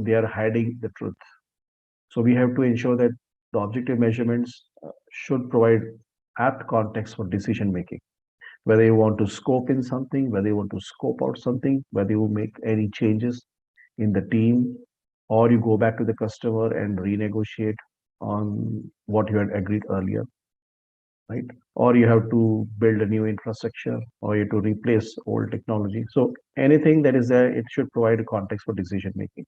they are hiding the truth. So we have to ensure that the objective measurements should provide apt context for decision making. Whether you want to scope in something, whether you want to scope out something, whether you make any changes in the team, or you go back to the customer and renegotiate on what you had agreed earlier, right? Or you have to build a new infrastructure, or you have to replace old technology. So anything that is there, it should provide a context for decision making.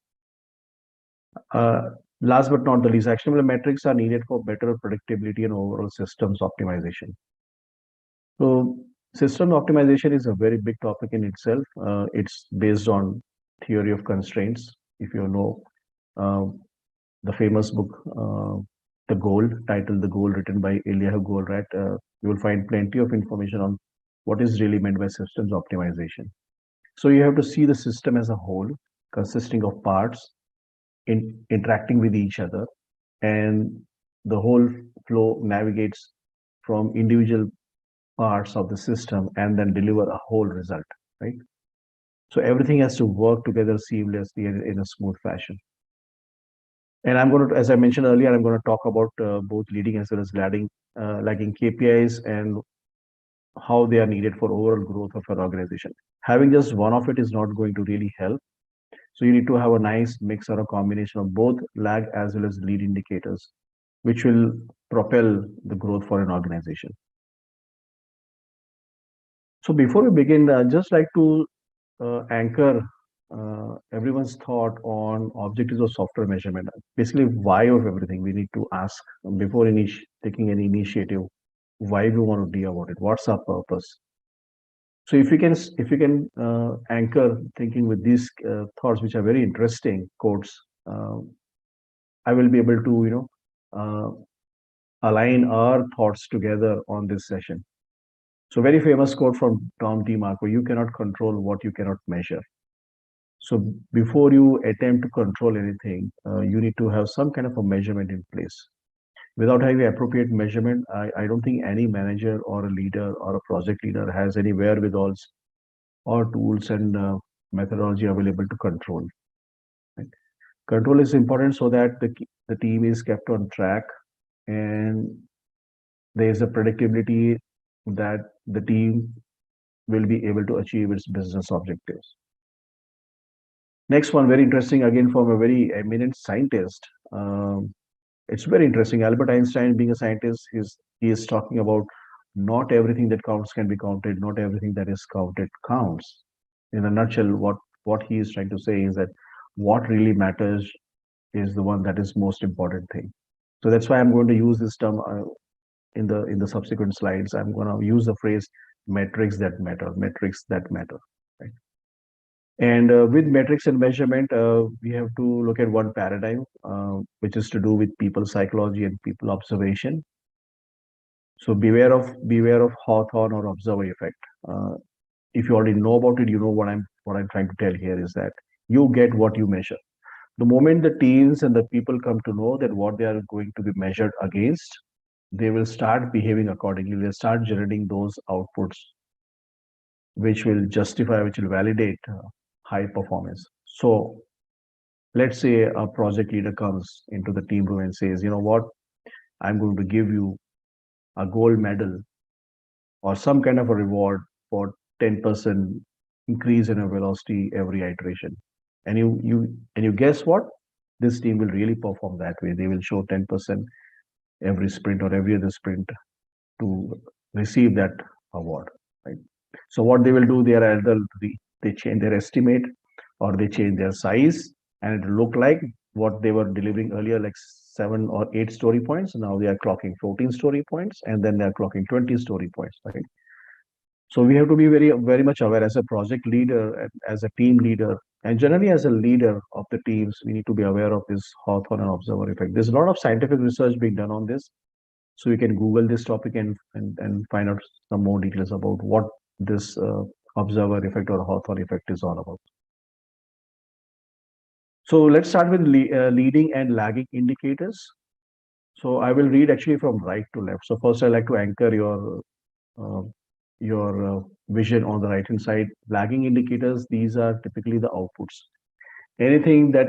Uh, Last but not the least, actionable metrics are needed for better predictability and overall systems optimization. So system optimization is a very big topic in itself. It's based on theory of constraints. If you know uh, the famous book, The Goal, titled The Goal, written by Eliyahu Goldratt, you will find plenty of information on what is really meant by systems optimization. So you have to see the system as a whole, consisting of parts interacting with each other, and the whole flow navigates from individual parts of the system and then deliver a whole result, right? So everything has to work together seamlessly and in a smooth fashion. And I'm going to, as I mentioned earlier, I'm going to talk about both leading as well as lagging KPIs and how they are needed for overall growth of an organization. Having just one of it is not going to really help. So you need to have a nice mix or a combination of both lag as well as lead indicators, which will propel the growth for an organization. So before we begin, I'd just like to anchor everyone's thought on objectives of software measurement. Basically, why of everything we need to ask before taking any initiative. Why we want to do about it? What's our purpose? So if you can anchor thinking with these thoughts, which are very interesting quotes, uh, I will be able to align our thoughts together on this session. So very famous quote from Tom DeMarco: "You cannot control what you cannot measure." So before you attempt to control anything, you need to have some kind of a measurement in place. Without having appropriate measurement, I don't think any manager or a leader or a project leader has any wherewithals or tools and methodology available to control. Right? Control is important so that the team is kept on track and there is a predictability that the team will be able to achieve its business objectives. Next one, very interesting, again from a very eminent scientist. It's very interesting. Albert Einstein, being a scientist, he is talking about not everything that counts can be counted. Not everything that is counted counts. In a nutshell, what he is trying to say is that what really matters is the one that is most important thing. So that's why I'm going to use this term in the subsequent slides. I'm going to use the phrase metrics that matter. Metrics that matter. Right? And with metrics and measurement, we have to look at one paradigm, which is to do with people psychology and people observation. So beware of Hawthorne or observer effect. If you already know about it, you know what I'm trying to tell here is that you get what you measure. The moment the teams and the people come to know that what they are going to be measured against, they will start behaving accordingly. They'll start generating those outputs, which will justify, which will validate high performance. So let's say a project leader comes into the team room and says, you know what, I'm going to give you a gold medal or some kind of a reward for 10% increase in a velocity every iteration. And you guess what? This team will really perform that way. They will show 10% every sprint or every other sprint to receive that award. Right. So what they will do, they are either they change their estimate or they change their size, and it look like what they were delivering earlier, like 7 or 8 story points. Now they are clocking 14 story points, and then they are clocking 20 story points. Right. So we have to be very much aware as a project leader, as a team leader, and generally as a leader of the teams. We need to be aware of this Hawthorne and observer effect. There's a lot of scientific research being done on this, so you can Google this topic and find out some more details about what this observer effect or Hawthorne effect is all about. So let's start with leading and lagging indicators. So I will read actually from right to left. So first, I like to anchor uh, your vision on the right hand side. Lagging indicators, these are typically the outputs. Anything that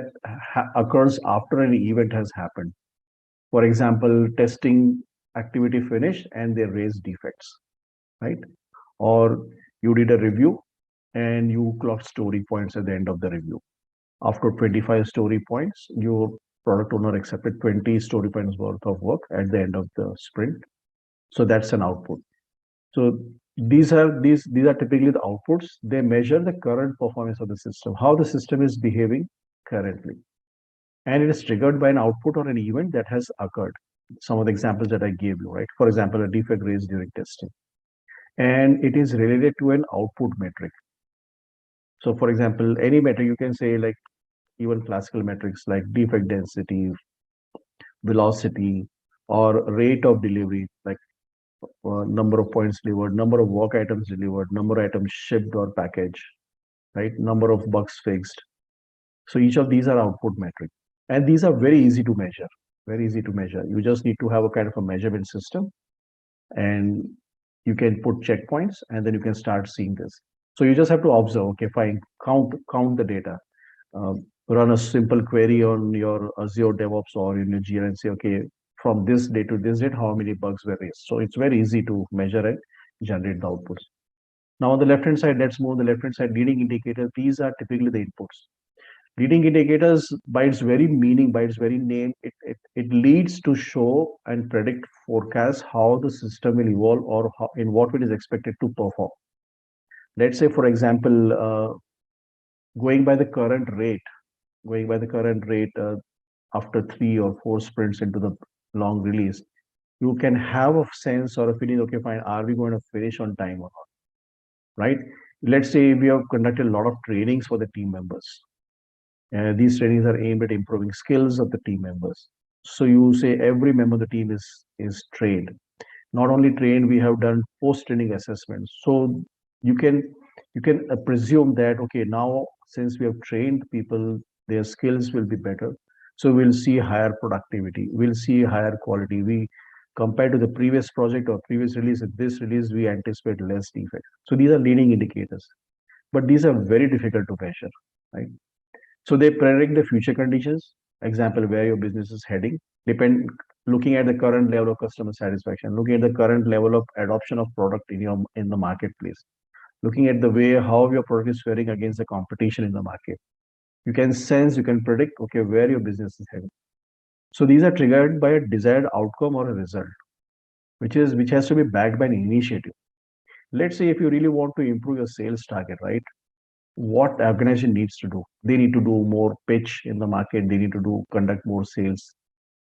occurs after an event has happened. For example, testing activity finished and they raise defects, right? Or you did a review and you clocked story points at the end of the review. After 25 story points, your product owner accepted 20 story points worth of work at the end of the sprint. So that's an output. So these are typically the outputs. They measure the current performance of the system, how the system is behaving currently. And it is triggered by an output or an event that has occurred. Some of the examples that I gave you, right? For example, a defect raised during testing. And it is related to an output metric. So for example, any metric you can say like even classical metrics like defect density, velocity, or rate of delivery, like number of points delivered, number of work items delivered, number of items shipped or packaged, right? Number of bugs fixed. So each of these are output metrics. And these are very easy to measure, very easy to measure. You just need to have a kind of a measurement system and you can put checkpoints and then you can start seeing this. So you just have to observe, okay, fine, count the data. Run a simple query on your Azure DevOps or in your Jira and say, okay, from this day to this date, how many bugs were raised? So it's very easy to measure and generate the outputs. Now on the left hand side, let's move the left hand side leading indicators. These are typically the inputs. Leading indicators, by its very meaning, by its very name, it leads to show and predict forecast how the system will evolve or how, in what way it is expected to perform. Let's say, for example, going by the current rate, going by the current rate after 3 or 4 sprints into the long release, you can have a sense or a feeling, okay, fine, are we going to finish on time or not, right? Let's say we have conducted a lot of trainings for the team members. These trainings are aimed at improving skills of the team members. So you say every member of the team is trained. Not only trained, we have done post-training assessments. So you can presume that okay, now since we have trained people, their skills will be better. So we'll see higher productivity. We'll see higher quality. We compared to the previous project or previous release, at this release we anticipate less defects. So these are leading indicators, but these are very difficult to measure, right? So they predict the future conditions, example, where your business is heading, depend looking at the current level of customer satisfaction, looking at the current level of adoption of product in the marketplace, looking at the way how your product is faring against the competition in the market. You can sense, you can predict, okay, where your business is heading. So these are triggered by a desired outcome or a result, which has to be backed by an initiative. Let's say if you really want to improve your sales target, right? What organization needs to do? They need to do more pitch in the market. They need to do conduct more sales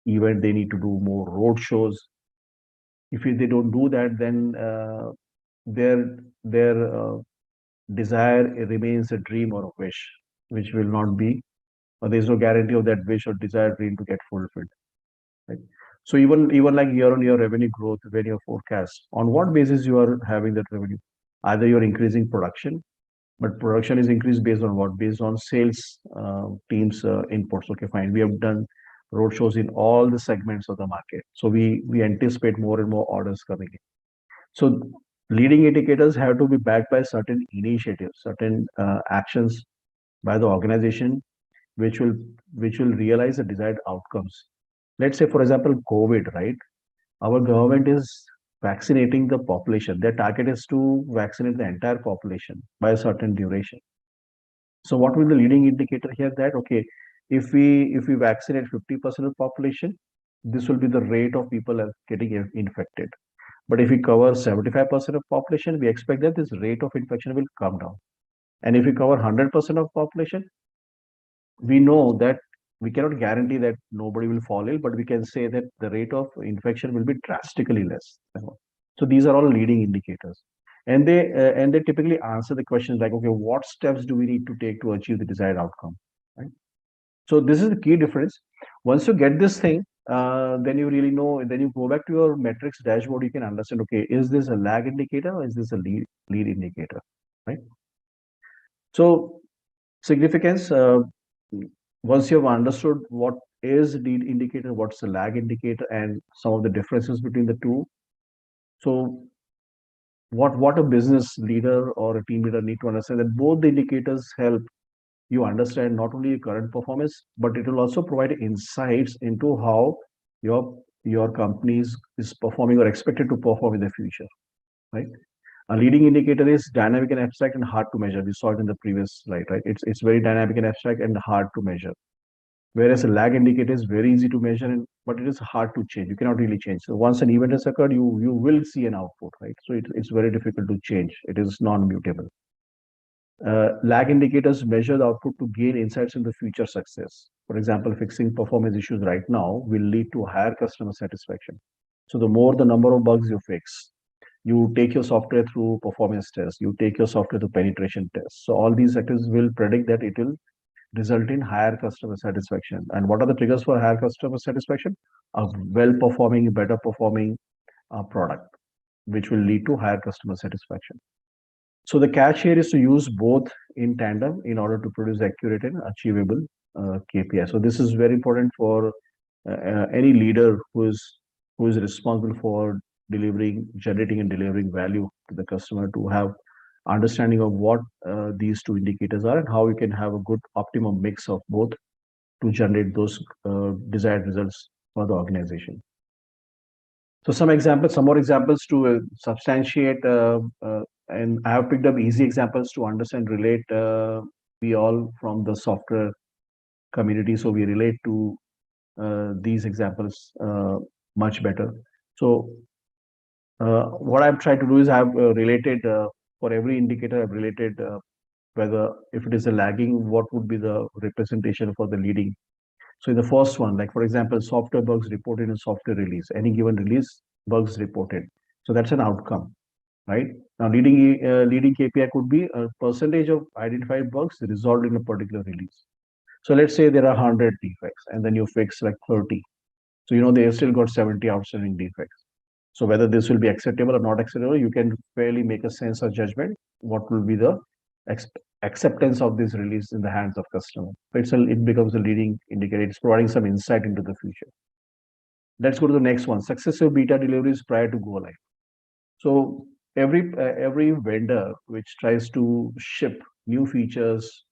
event. They need to do more road shows. If they don't do that, then their desire remains a dream or a wish, which will not be. Or there's no guarantee of that wish or desire dream to get fulfilled. Right? So even like year on year revenue growth, when you forecast, on what basis you are having that revenue? Either you're increasing production, but production is increased based on what? Based on sales teams inputs. Okay, fine. We have done roadshows in all the segments of the market, so we anticipate more and more orders coming in. So leading indicators have to be backed by certain initiatives, certain actions by the organization, which will realize the desired outcomes. Let's say, for example, COVID, right? Our government is vaccinating the population. Their target is to vaccinate the entire population by a certain duration. So what will the leading indicator here that okay, if we vaccinate 50% of the population, this will be the rate of people getting infected. But if we cover 75% of population, we expect that this rate of infection will come down. And if we cover 100% of population, we know that we cannot guarantee that nobody will fall ill, but we can say that the rate of infection will be drastically less. So these are all leading indicators, and they typically answer the questions like, okay, what steps do we need to take to achieve the desired outcome? Right. So this is the key difference. Once you get this thing, then you really know. Then you go back to your metrics dashboard. You can understand. Okay, is this a lag indicator or is this a lead indicator? Right. So significance. Once you have understood what is lead indicator, what's the lag indicator, and some of the differences between the two. So what a business leader or a team leader need to understand that both the indicators help you understand not only your current performance, but it will also provide insights into how your company is performing or expected to perform in the future, right? A leading indicator is dynamic and abstract and hard to measure. We saw it in the previous slide, right? It's very dynamic and abstract and hard to measure. Whereas a lag indicator is very easy to measure, but it is hard to change. You cannot really change. So once an event has occurred, you will see an output, right? So it's very difficult to change. It is non-mutable. Lag indicators measure the output to gain insights into future success. For example, fixing performance issues right now will lead to higher customer satisfaction. So the more the number of bugs you fix, you take your software through performance tests, you take your software to penetration tests. So all these factors will predict that it will result in higher customer satisfaction. And what are the triggers for higher customer satisfaction? A well-performing, better performing product, which will lead to higher customer satisfaction. So the catch here is to use both in tandem in order to produce accurate and achievable KPI. So this is very important for any leader who is responsible for generating and delivering value to the customer, to have understanding of what these two indicators are and how you can have a good optimum mix of both to generate those desired results for the organization. So some more examples to substantiate, and I have picked up easy examples to understand, relate. We all from the software community, so we relate to these examples much better. So what I'm trying to do is I've related for every indicator, I've related whether if it is a lagging, what would be the representation for the leading. So in the first one, like for example, software bugs reported in software release, any given release, bugs reported. So that's an outcome, right? Now leading KPI could be a percentage of identified bugs resolved in a particular release. So let's say there are 100 defects and then you fix like 30. So you know they still got 70 outstanding defects. So whether this will be acceptable or not acceptable, you can fairly make a sense of judgment. What will be the acceptance of this release in the hands of customer? So it becomes a leading indicator. It's providing some insight into the future. Let's go to the next one. Successive beta deliveries prior to go live. So every vendor which tries to ship new features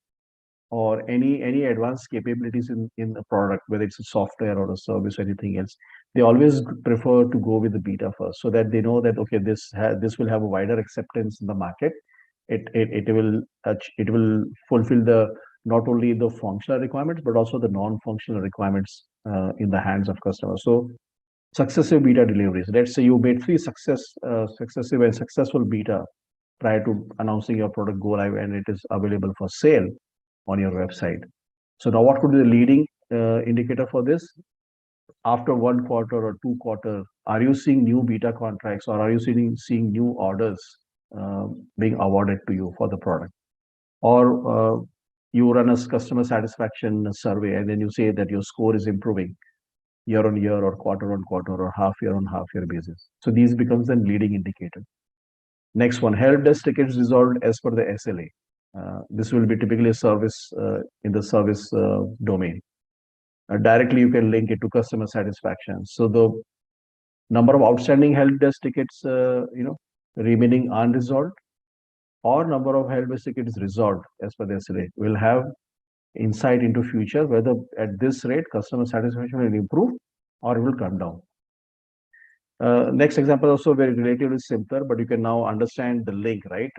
or any advanced capabilities in a product, whether it's a software or a service or anything else, they always prefer to go with the beta first, so that they know that okay, this will have a wider acceptance in the market. It will fulfill the not only the functional requirements but also the non-functional requirements in the hands of customers. So successive beta deliveries. Let's say you made three successive and successful beta prior to announcing your product go live and it is available for sale on your website. So now what could be the leading indicator for this? After 1 quarter or 2 quarter, are you seeing new beta contracts or are you seeing new orders being awarded to you for the product? Or you run a customer satisfaction survey and then you say that your score is improving year on year or quarter on quarter or half year on half year basis. So these becomes a leading indicator. Next one, help desk tickets resolved as per the SLA. This will be typically a service in the service domain. Directly, you can link it to customer satisfaction. So the number of outstanding help desk tickets, remaining unresolved, or number of help desk tickets resolved as per the SLA will have insight into future whether at this rate customer satisfaction will improve or it will come down. Next example also very relatively simpler, but you can now understand the link, right?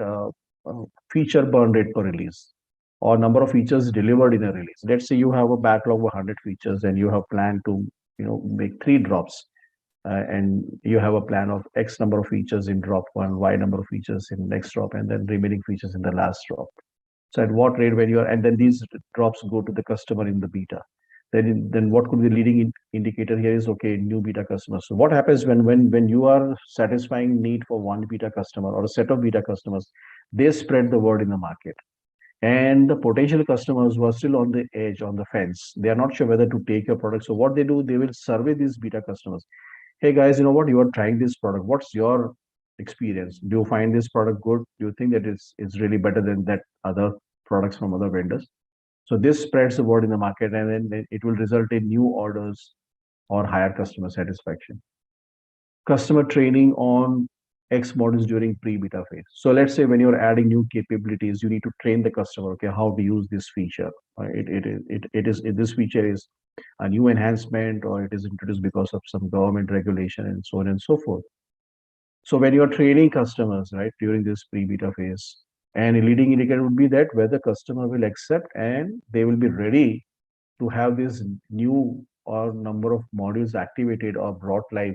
Feature burn rate per release or number of features delivered in a release. Let's say you have a backlog of 100 features and you have planned to make 3 drops, and you have a plan of X number of features in drop 1, Y number of features in next drop, and then remaining features in the last drop. So at what rate when you are, and then these drops go to the customer in the beta. Then what could be the leading indicator here is okay, new beta customers. So what happens when you are satisfying need for one beta customer or a set of beta customers, they spread the word in the market. And the potential customers who are still on the edge, on the fence, they are not sure whether to take your product. So what they do, they will survey these beta customers. Hey guys, you know what? You are trying this product. What's your experience? Do you find this product good? Do you think that it's really better than that other products from other vendors? So this spreads the word in the market, and then it will result in new orders or higher customer satisfaction. Customer training on X modules during pre-beta phase. So let's say when you're adding new capabilities, you need to train the customer, okay, how to use this feature. This feature is a new enhancement, or it is introduced because of some government regulation, and so on and so forth. So when you're training customers, right, during this pre-beta phase, and a leading indicator would be that whether customer will accept and they will be ready to have this new or number of modules activated or brought live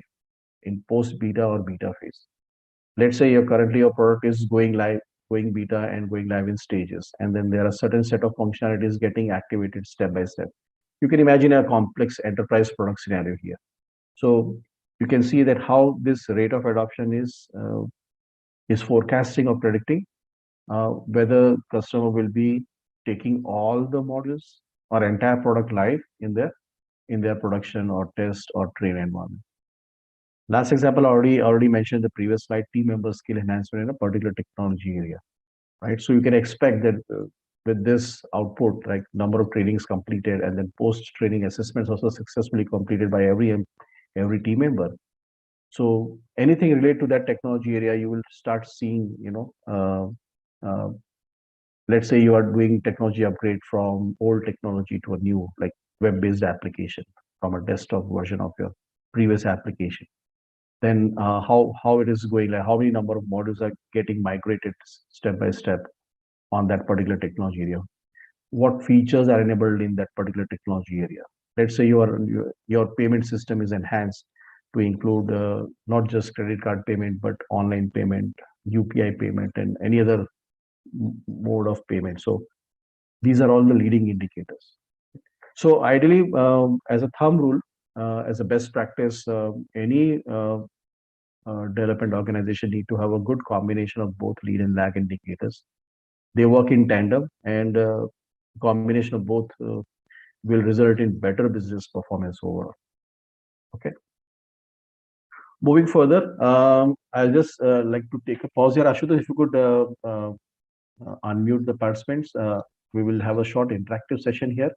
in post beta or beta phase. Let's say your product is going live, going beta and going live in stages, and then there are certain set of functionalities getting activated step by step. You can imagine a complex enterprise product scenario here. So you can see that how this rate of adoption is forecasting or predicting whether customer will be taking all the modules or entire product live in their production or test or train environment. Last example, already mentioned in the previous slide, team member skill enhancement in a particular technology area, right? So you can expect that with this output, like number of trainings completed and then post-training assessments also successfully completed by every team member. So anything related to that technology area, you will start seeing, let's say you are doing technology upgrade from old technology to a new, like web-based application from a desktop version of your previous application. Then how it is going, like how many number of modules are getting migrated step by step on that particular technology area. What features are enabled in that particular technology area. Let's say your payment system is enhanced to include not just credit card payment, but online payment, UPI payment, and any other mode of payment. So these are all the leading indicators. So ideally, as a thumb rule, as a best practice, any development organization need to have a good combination of both lead and lag indicators. They work in tandem, and combination of both will result in better business performance overall. Okay. Moving further, I'll just like to take a pause here. Ashutosh, if you could unmute the participants. We will have a short interactive session here.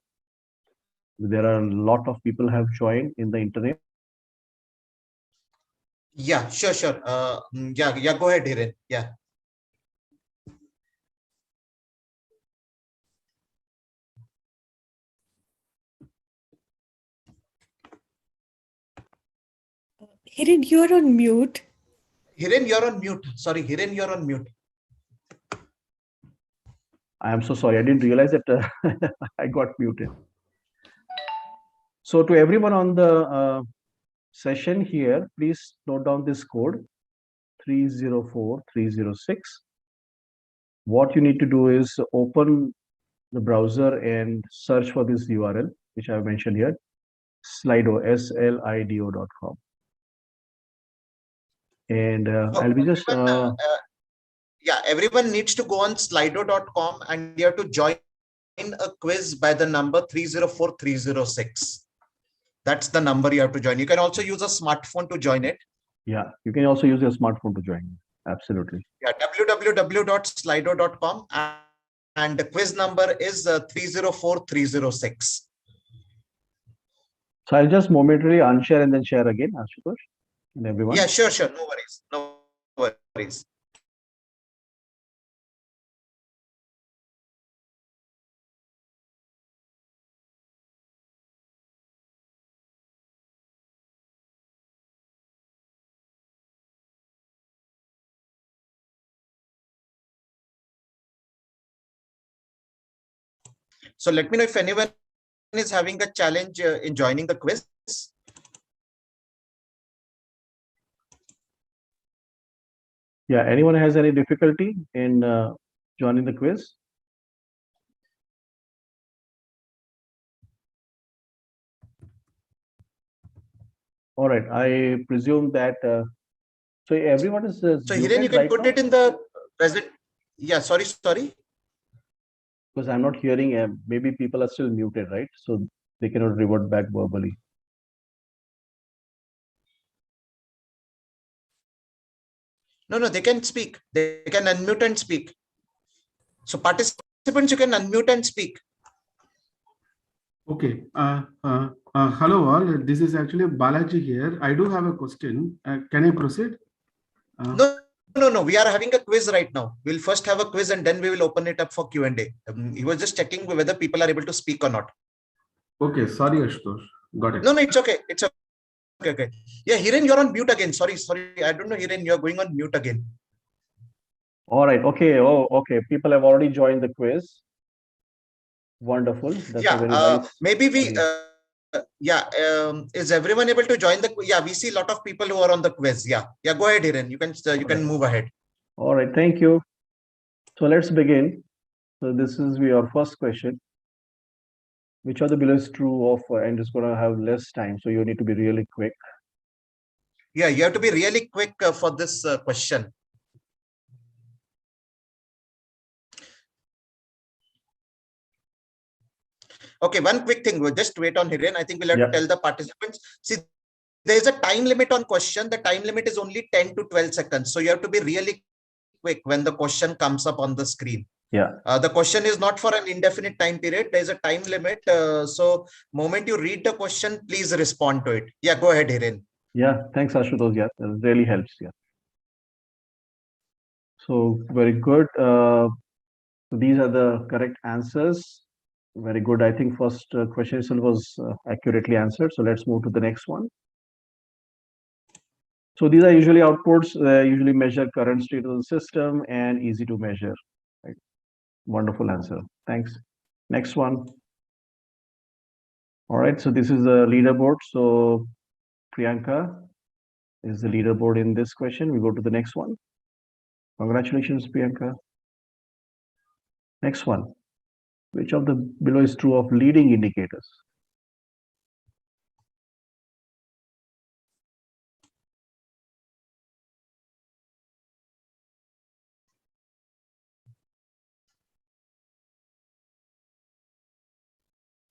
There are a lot of people have joined in the internet. Yeah, sure. Yeah, go ahead, Hiren. Yeah. Hiren, you're on mute. Hiren, you're on mute. Sorry, Hiren, you're on mute. I am so sorry. I didn't realize that I got muted. So to everyone on the session here, please note down this code 304306. What you need to do is open the browser and search for this URL, which I have mentioned here, slido, slido.com. And I'll be just... yeah, everyone needs to go on slido.com and you have to join a quiz by the number 304306. That's the number you have to join. You can also use a smartphone to join it. Yeah, you can also use your smartphone to join. Absolutely. Yeah, www.slido.com, and the quiz number is 304306. So I'll just momentarily unshare and then share again, Ashutosh, and everyone. Yeah, sure. No worries. So let me know if anyone is having a challenge in joining the quiz. Yeah, anyone has any difficulty in joining the quiz? All right, I presume that so everyone is so Hiren, you can put it in the present. Yeah, sorry. Because I'm not hearing, maybe people are still muted, right? So they cannot revert back verbally. No, they can speak. They can unmute and speak. So participants, you can unmute and speak. Okay. Hello all. This is actually Balaji here. I do have a question. Can I proceed? No, No. We are having a quiz right now. We'll first have a quiz and then we will open it up for Q&A. He was just checking whether people are able to speak or not. Okay, sorry, Ashutosh. Got it. No, it's okay. It's okay. Yeah, Hiren, you're on mute again. Sorry. I don't know, Hiren, you're going on mute again. All right. Okay. Oh, okay. People have already joined the quiz. Wonderful. That's a very nice. Maybe we, is everyone able to join the, yeah, we see a lot of people who are on the quiz. Yeah, go ahead, Hiren. You can move ahead. All right. Thank you. So let's begin. So this is your first question. Which of the below is true of, and it's going to have less time. So you need to be really quick. Yeah, you have to be really quick for this question. Okay, one quick thing. We'll just wait on Hiren. I think we'll have to tell the participants. See, there's a time limit on question. The time limit is only 10 to 12 seconds. So you have to be really quick when the question comes up on the screen. Yeah. The question is not for an indefinite time period. There's a time limit. So moment you read the question, please respond to it. Yeah, go ahead, Hiren. Yeah, thanks, Ashutosh. Yeah, that really helps. Yeah. So very good. These are the correct answers. Very good. I think first question itself was accurately answered. So let's move to the next one. So these are usually outputs, usually measure current state of the system and easy to measure. Right? Wonderful answer. Thanks. Next one. All right. So this is the leaderboard. So Priyanka is the leaderboard in this question. We go to the next one. Congratulations, Priyanka. Next one. Which of the below is true of leading indicators?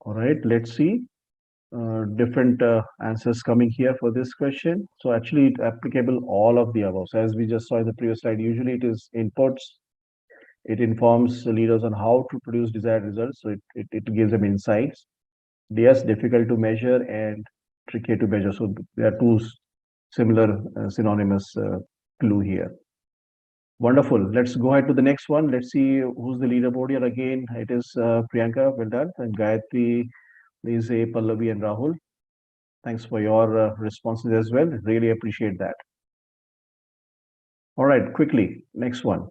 All right, let's see. Different answers coming here for this question. So actually it's applicable all of the above. So as we just saw in the previous slide, usually it is inputs. It informs the leaders on how to produce desired results. So it gives them insights. Yes, difficult to measure and tricky to measure. So there are two similar synonymous clue here. Wonderful. Let's go ahead to the next one. Let's see who's the leaderboard here again. It is Priyanka, well done, and Gayatri, Lise, Pallavi, and Rahul. Thanks for your responses as well. Really appreciate that. All right, quickly, next one.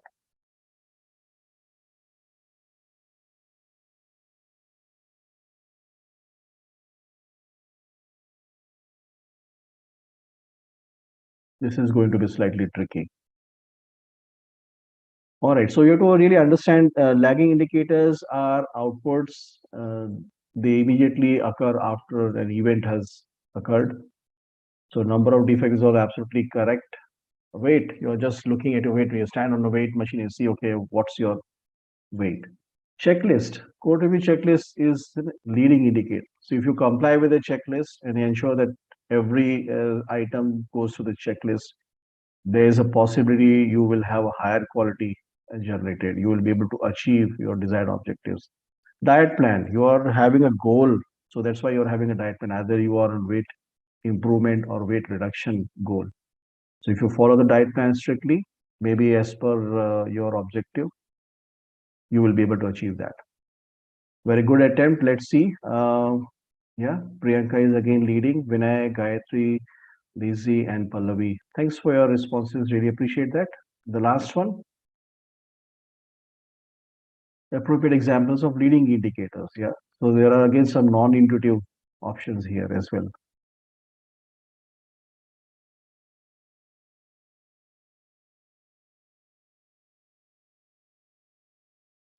This is going to be slightly tricky. All right, so you have to really understand lagging indicators are outputs. They immediately occur after an event has occurred. So number of defects are absolutely correct. Weight, you're just looking at your weight. You stand on a weight machine and see, okay, what's your weight? Checklist, code review checklist is the leading indicator. So if you comply with the checklist and ensure that every item goes to the checklist, there is a possibility you will have a higher quality generated. You will be able to achieve your desired objectives. Diet plan, you are having a goal. So that's why you're having a diet plan. Either you are on weight improvement or weight reduction goal. So if you follow the diet plan strictly, maybe as per your objective, you will be able to achieve that. Very good attempt. Let's see. Yeah, Priyanka is again leading. Vinay, Gayatri, Lizzie, and Pallavi. Thanks for your responses. Really appreciate that. The last one. Appropriate examples of leading indicators. Yeah. So there are again some non-intuitive options here as well.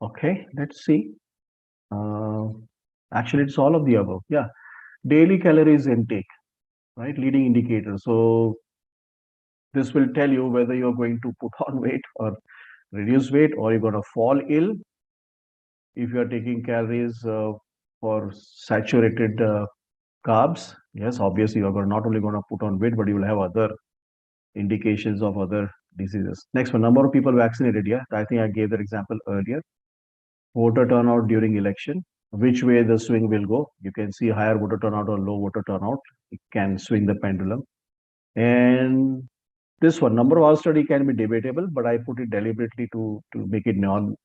Okay, let's see. Actually, it's all of the above. Yeah. Daily calories intake, right? Leading indicator. So this will tell you whether you're going to put on weight or reduce weight or you're going to fall ill if you are taking calories for saturated carbs. Yes, obviously you're not only going to put on weight, but you will have other indications of other diseases. Next one, number of people vaccinated. Yeah, I think I gave that example earlier. Voter turnout during election, which way the swing will go. You can see higher voter turnout or low voter turnout. It can swing the pendulum. And This one, number of hours study can be debatable, but I put it deliberately to make it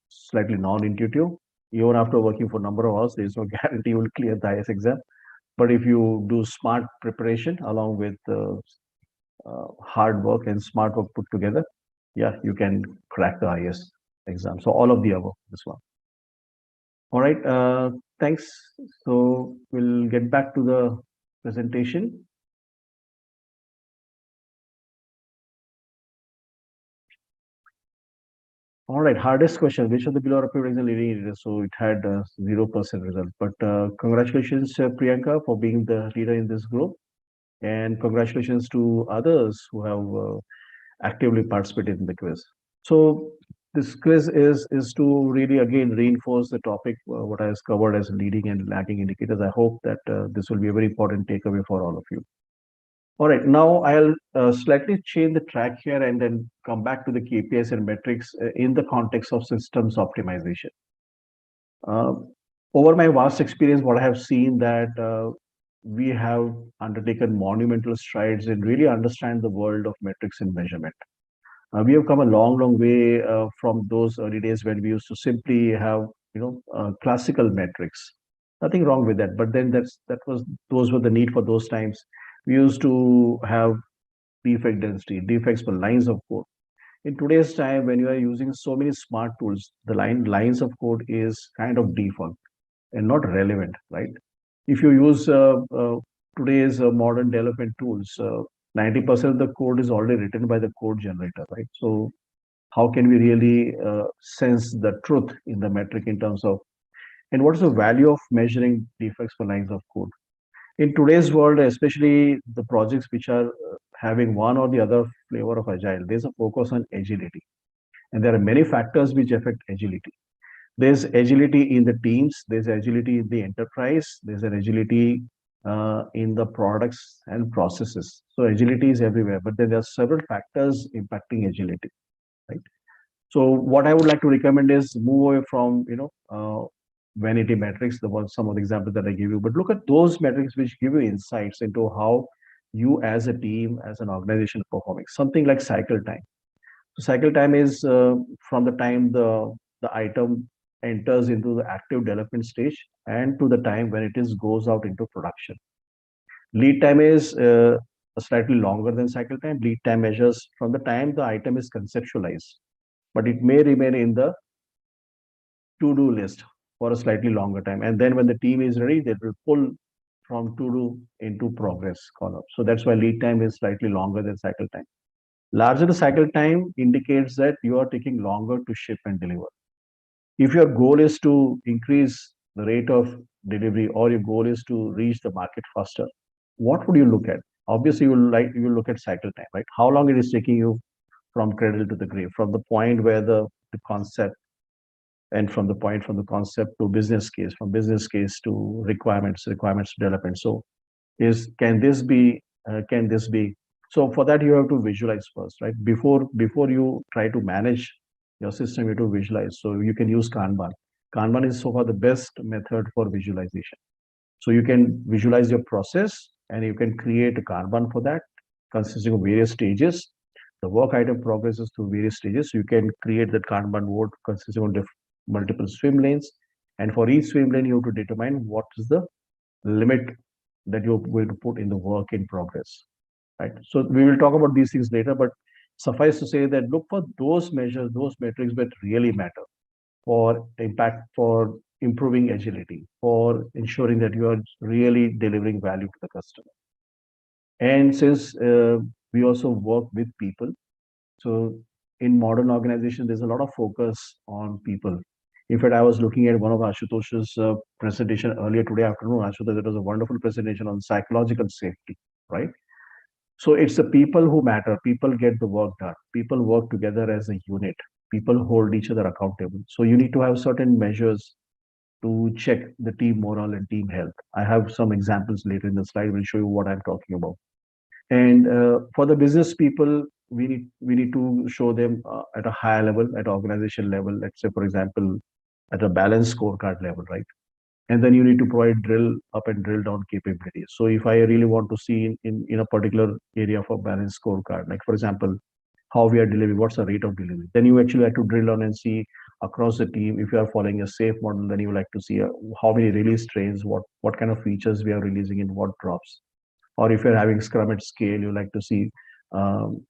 slightly non-intuitive. Even after working for number of hours, there is no guarantee you will clear the IS exam. But if you do smart preparation along with hard work and smart work put together, yeah, you can crack the IS exam. So all of the above, this one. All right, thanks. So we'll get back to the presentation. All right, hardest question. Which of the below representing leading leader? So it had 0% result. But congratulations, Priyanka, for being the leader in this group. And congratulations to others who have actively participated in the quiz. So this quiz is to really again reinforce the topic what I has covered as leading and lagging indicators. I hope that this will be a very important takeaway for all of you. All right, now I'll slightly change the track here and then come back to the KPIs and metrics in the context of systems optimization. Uh, Over my vast experience, what I have seen that we have undertaken monumental strides in really understand the world of metrics and measurement. We have come a long, long way from those early days when we used to simply have, classical metrics. Nothing wrong with that, but then those were the need for those times. We used to have defect density, defects per lines of code. In today's time, when you are using so many smart tools, the lines of code is kind of default and not relevant, right? If you use today's modern development tools, 90% of the code is already written by the code generator, right? So how can we really sense the truth in the metric in terms of, and what is the value of measuring defects per lines of code? In today's world, especially the projects which are having one or the other flavor of agile, there's a focus on agility. And there are many factors which affect agility. There's agility in the teams, there's agility in the enterprise, there's an agility in the products and processes. So agility is everywhere, but then there are several factors impacting agility, right? So what I would like to recommend is move away from vanity metrics, the ones some of the examples that I give you, but look at those metrics which give you insights into how you as a team, as an organization, are performing. Something like cycle time. So cycle time is from the time the item enters into the active development stage and to the time when it is goes out into production. Lead time is slightly longer than cycle time. Lead time measures from the time the item is conceptualized, but it may remain in the to-do list for a slightly longer time. And then when the team is ready, they will pull from to-do into progress column. So that's why lead time is slightly longer than cycle time. Larger the cycle time indicates that you are taking longer to ship and deliver. If your goal is to increase the rate of delivery or your goal is to reach the market faster, what would you look at? Obviously, you will look at cycle time, right? How long it is taking you from cradle to the grave, from the point where the concept and from the concept to business case, from business case to requirements development. So is can this be so for that you have to visualize first, right? Before you try to manage your system, you have to visualize. So you can use Kanban is so far the best method for visualization. So you can visualize your process and you can create a Kanban for that, consisting of various stages. The work item progresses through various stages. So you can create that Kanban board consisting of multiple swim lanes. And for each swim lane, you have to determine what is the limit that you're going to put in the work in progress, right? So we will talk about these things later, but suffice to say that look for those measures, those metrics that really matter for impact, for improving agility, for ensuring that you are really delivering value to the customer. And since we also work with people, so in modern organizations, there's a lot of focus on people. In fact, I was looking at one of Ashutosh's presentation earlier today afternoon. Ashutosh, it was a wonderful presentation on psychological safety, right? So it's the people who matter. People get the work done. People work together as a unit. People hold each other accountable. So you need to have certain measures to check the team morale and team health. I have some examples later in the slide. Will show you what I'm talking about. And for the business people, we need to show them at a higher level, at organization level. Let's say, for example, at a balanced scorecard level, right? And then you need to provide drill up and drill down capabilities. So if I really want to see in a particular area for balanced scorecard, like for example, how we are delivering, what's the rate of delivery, then you actually like to drill down and see across the team. If you are following a safe model, then you like to see how many release trains, what kind of features we are releasing in what drops. Or if you're having scrum at scale, you like to see um,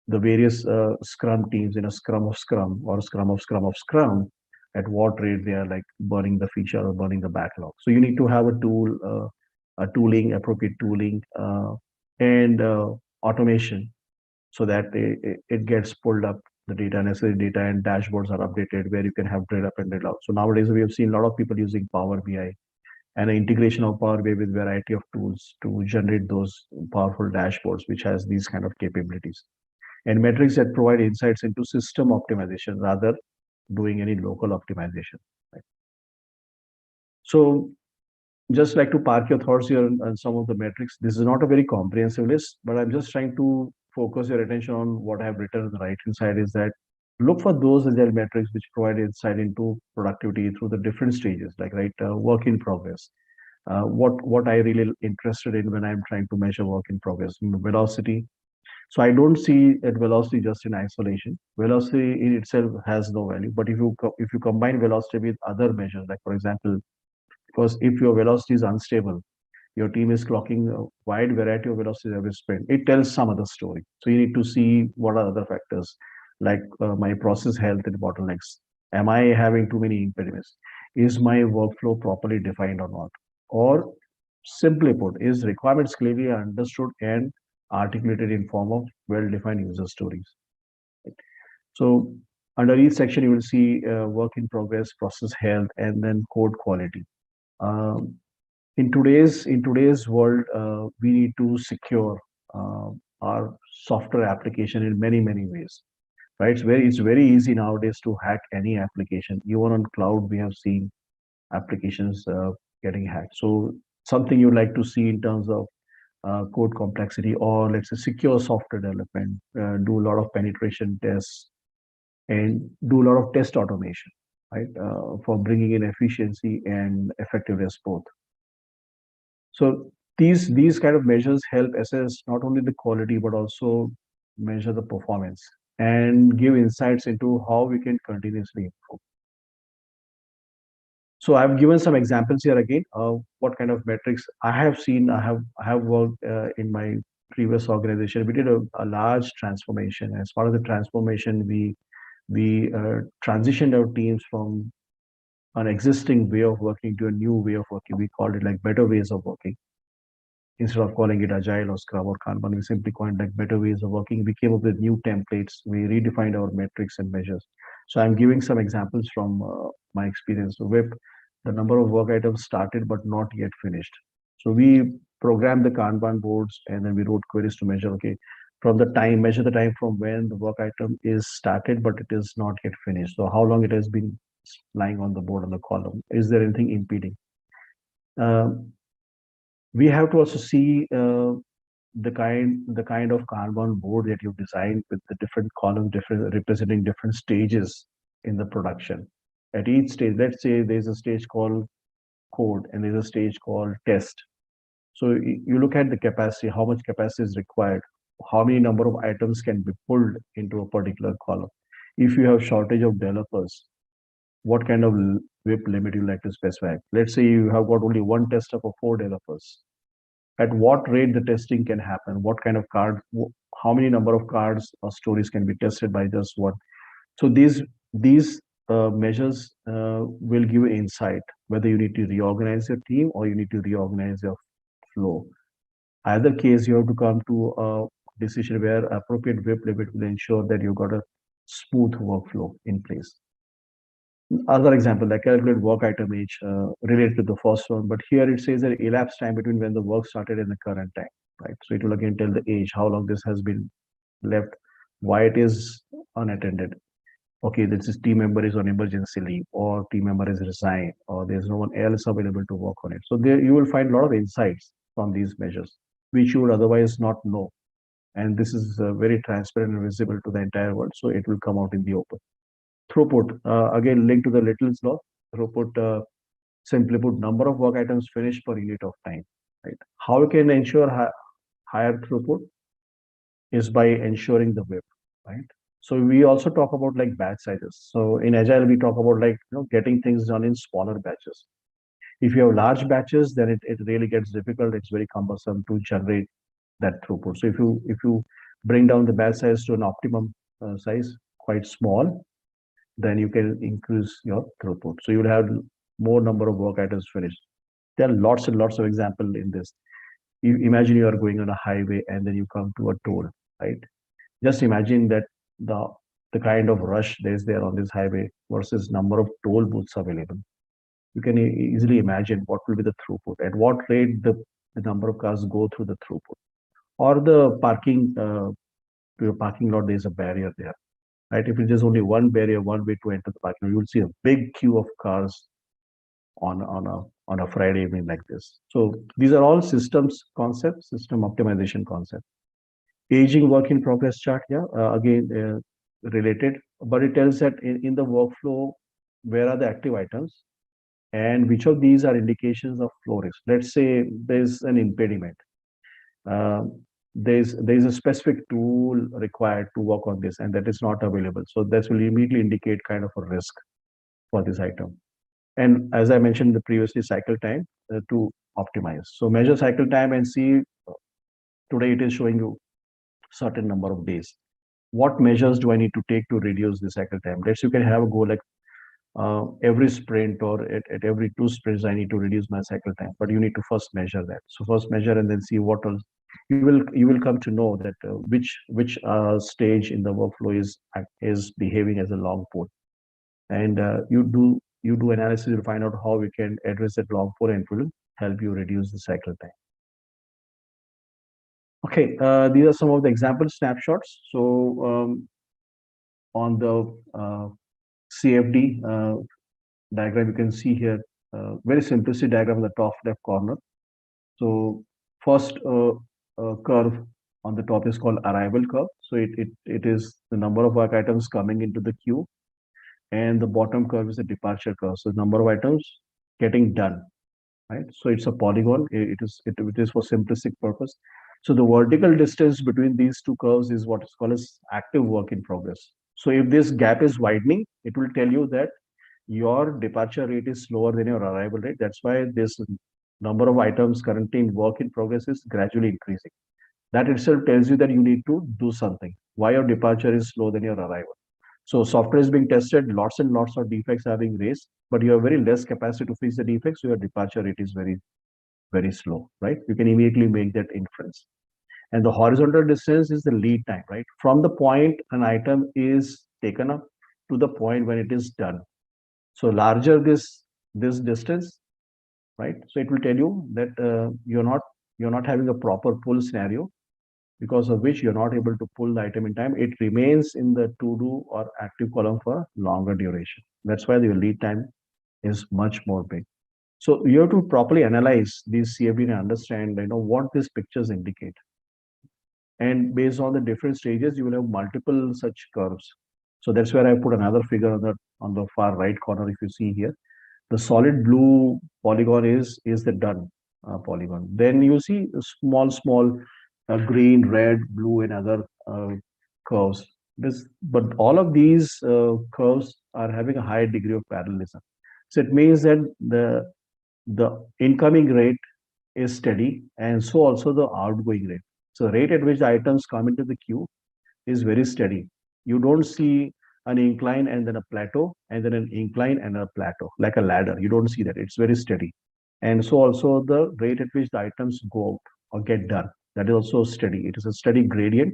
the various scrum teams in a scrum of scrum or scrum of scrum of scrum, at what rate they are like burning the feature or burning the backlog. So you need to have a tool, a tooling, appropriate tooling, and automation, so that it gets pulled up, the data, necessary data, and dashboards are updated where you can have drill up and drill out. So nowadays we have seen a lot of people using Power BI and an integration of Power BI with variety of tools to generate those powerful dashboards, which has these kind of capabilities, and metrics that provide insights into system optimization rather doing any local optimization. Right? So just like to park your thoughts here on some of the metrics. This is not a very comprehensive list, but I'm just trying to focus your attention on what I've written on the right hand side, is that look for those agile metrics which provide insight into productivity through the different stages, like work in progress. What I really interested in when I'm trying to measure work in progress, velocity. So I don't see that velocity just in isolation. Velocity in itself has no value, but if you combine velocity with other measures, like for example, because if your velocity is unstable, your team is clocking a wide variety of velocities every sprint, it tells some other story. So you need to see what are other factors, like my process health and bottlenecks. Am I having too many impediments? Is my workflow properly defined or not? Or simply put, is requirements clearly understood and articulated in form of well-defined user stories? So under each section, you will see work in progress, process health, and then code quality. Um, in today's world, we need to secure our software application in many ways, right? It's very easy nowadays to hack any application. Even on cloud, we have seen applications getting hacked. So something you like to see in terms of code complexity, or let's say secure software development, do a lot of penetration tests and do a lot of test automation, right? For bringing in efficiency and effectiveness both. So these kind of measures help assess not only the quality but also measure the performance and give insights into how we can continuously improve. So I've given some examples here again of what kind of metrics I have seen. I have worked in my previous organization. We did a large transformation. As part of the transformation, we transitioned our teams from an existing way of working to a new way of working. We called it like better ways of working. Instead of calling it agile or scrum or kanban, we simply coined like better ways of working. We came up with new templates. We redefined our metrics and measures. So I'm giving some examples from my experience. So WIP, the number of work items started but not yet finished. So we programmed the kanban boards and then we wrote queries to measure, okay, from the time, measure the time from when the work item is started but it is not yet finished. So how long it has been lying on the board on the column. Is there anything impeding? Um, we have to also see the kind of Kanban board that you've designed with the different columns, different representing different stages in the production. At each stage, let's say there's a stage called code and there's a stage called test. So you look at the capacity, how much capacity is required, how many number of items can be pulled into a particular column. If you have shortage of developers, what kind of WIP limit you like to specify? Let's say you have got only one tester for 4 developers. At what rate the testing can happen? What kind of cards? How many number of cards or stories can be tested by just one? So these measures will give you insight whether you need to reorganize your team or you need to reorganize your flow. Either case, you have to come to a decision where appropriate WIP limit will ensure that you got a smooth workflow in place. Other example, like calculate work item age related to the first one, but here it says that elapsed time between when the work started and the current time, right? So it will again tell the age, how long this has been left, why it is unattended. Okay, this is team member is on emergency leave, or team member is resigned, or there's no one else available to work on it. So there you will find a lot of insights from these measures, which you would otherwise not know. And this is very transparent and visible to the entire world, so it will come out in the open. Throughput, again linked to the Little's law. Throughput Simply put, number of work items finished per unit of time, right? How we can ensure higher throughput is by ensuring the WIP, right? So we also talk about like batch sizes. So in Agile, we talk about like, getting things done in smaller batches. If you have large batches, then it really gets difficult. It's very cumbersome to generate that throughput. So if you bring down the batch size to an optimum size, quite small, then you can increase your throughput. So you'll have more number of work items finished. There are lots and lots of examples in this. You imagine you are going on a highway and then you come to a toll, right? Just imagine that the the kind of rush there is there on this highway versus number of toll booths available. You can easily imagine what will be the throughput, at what rate the number of cars go through the throughput, or the parking to your parking lot. There is a barrier there, right? If it is only one barrier, one way to enter the parking lot, you will see a big queue of cars on a Friday evening like this. So these are all systems concepts, system optimization concept. Aging work in progress chart, yeah, again related, but it tells that in the workflow, where are the active items and which of these are indications of flow risk. Let's say there's an impediment. Uh, there's a specific tool required to work on this, and that is not available. So this will immediately indicate kind of a risk for this item. And as I mentioned previously, cycle time to optimize. So measure cycle time and see, today it is showing you certain number of days. What measures do I need to take to reduce the cycle time? Let's, you can have a goal like every sprint or at every 2 sprints, I need to reduce my cycle time. But you need to first measure that. So first measure and then see what else. You will come to know that which stage in the workflow is behaving as a long pole, and you do analysis to find out how we can address that long pole, and it will help you reduce the cycle time. Okay, these are some of the example snapshots. So on the CFD diagram, you can see here very simplistic diagram in the top left corner. So first curve on the top is called arrival curve. So it is the number of work items coming into the queue, and the bottom curve is the departure curve. So the number of items getting done, right? So it's a polygon. It is for simplistic purpose. So the vertical distance between these two curves is what is called as active work in progress. So if this gap is widening, it will tell you that your departure rate is slower than your arrival rate. That's why this number of items currently in work in progress is gradually increasing. That itself tells you that you need to do something. Why your departure is slower than your arrival. So software is being tested, lots and lots of defects are being raised, but you have very less capacity to fix the defects, so your departure rate is very, very slow, right? You can immediately make that inference. And the horizontal distance is the lead time, right? From the point an item is taken up to the point when it is done. So larger this distance, right? So it will tell you that you're not having a proper pull scenario, because of which you're not able to pull the item in time. It remains in the to do or active column for longer duration. That's why the lead time is much more big. So you have to properly analyze these CFD and understand, what these pictures indicate. And based on the different stages, you will have multiple such curves. So that's where I put another figure on the far right corner. If you see here, the solid blue polygon is the done polygon. Then you see small green, red, blue, and other curves. But all of these curves are having a high degree of parallelism. So it means that the incoming rate is steady, and so also the outgoing rate. So the rate at which the items come into the queue is very steady. You don't see an incline and then a plateau, and then an incline and a plateau like a ladder. You don't see that. It's very steady. And so also the rate at which the items go out or get done, that is also steady. It is a steady gradient.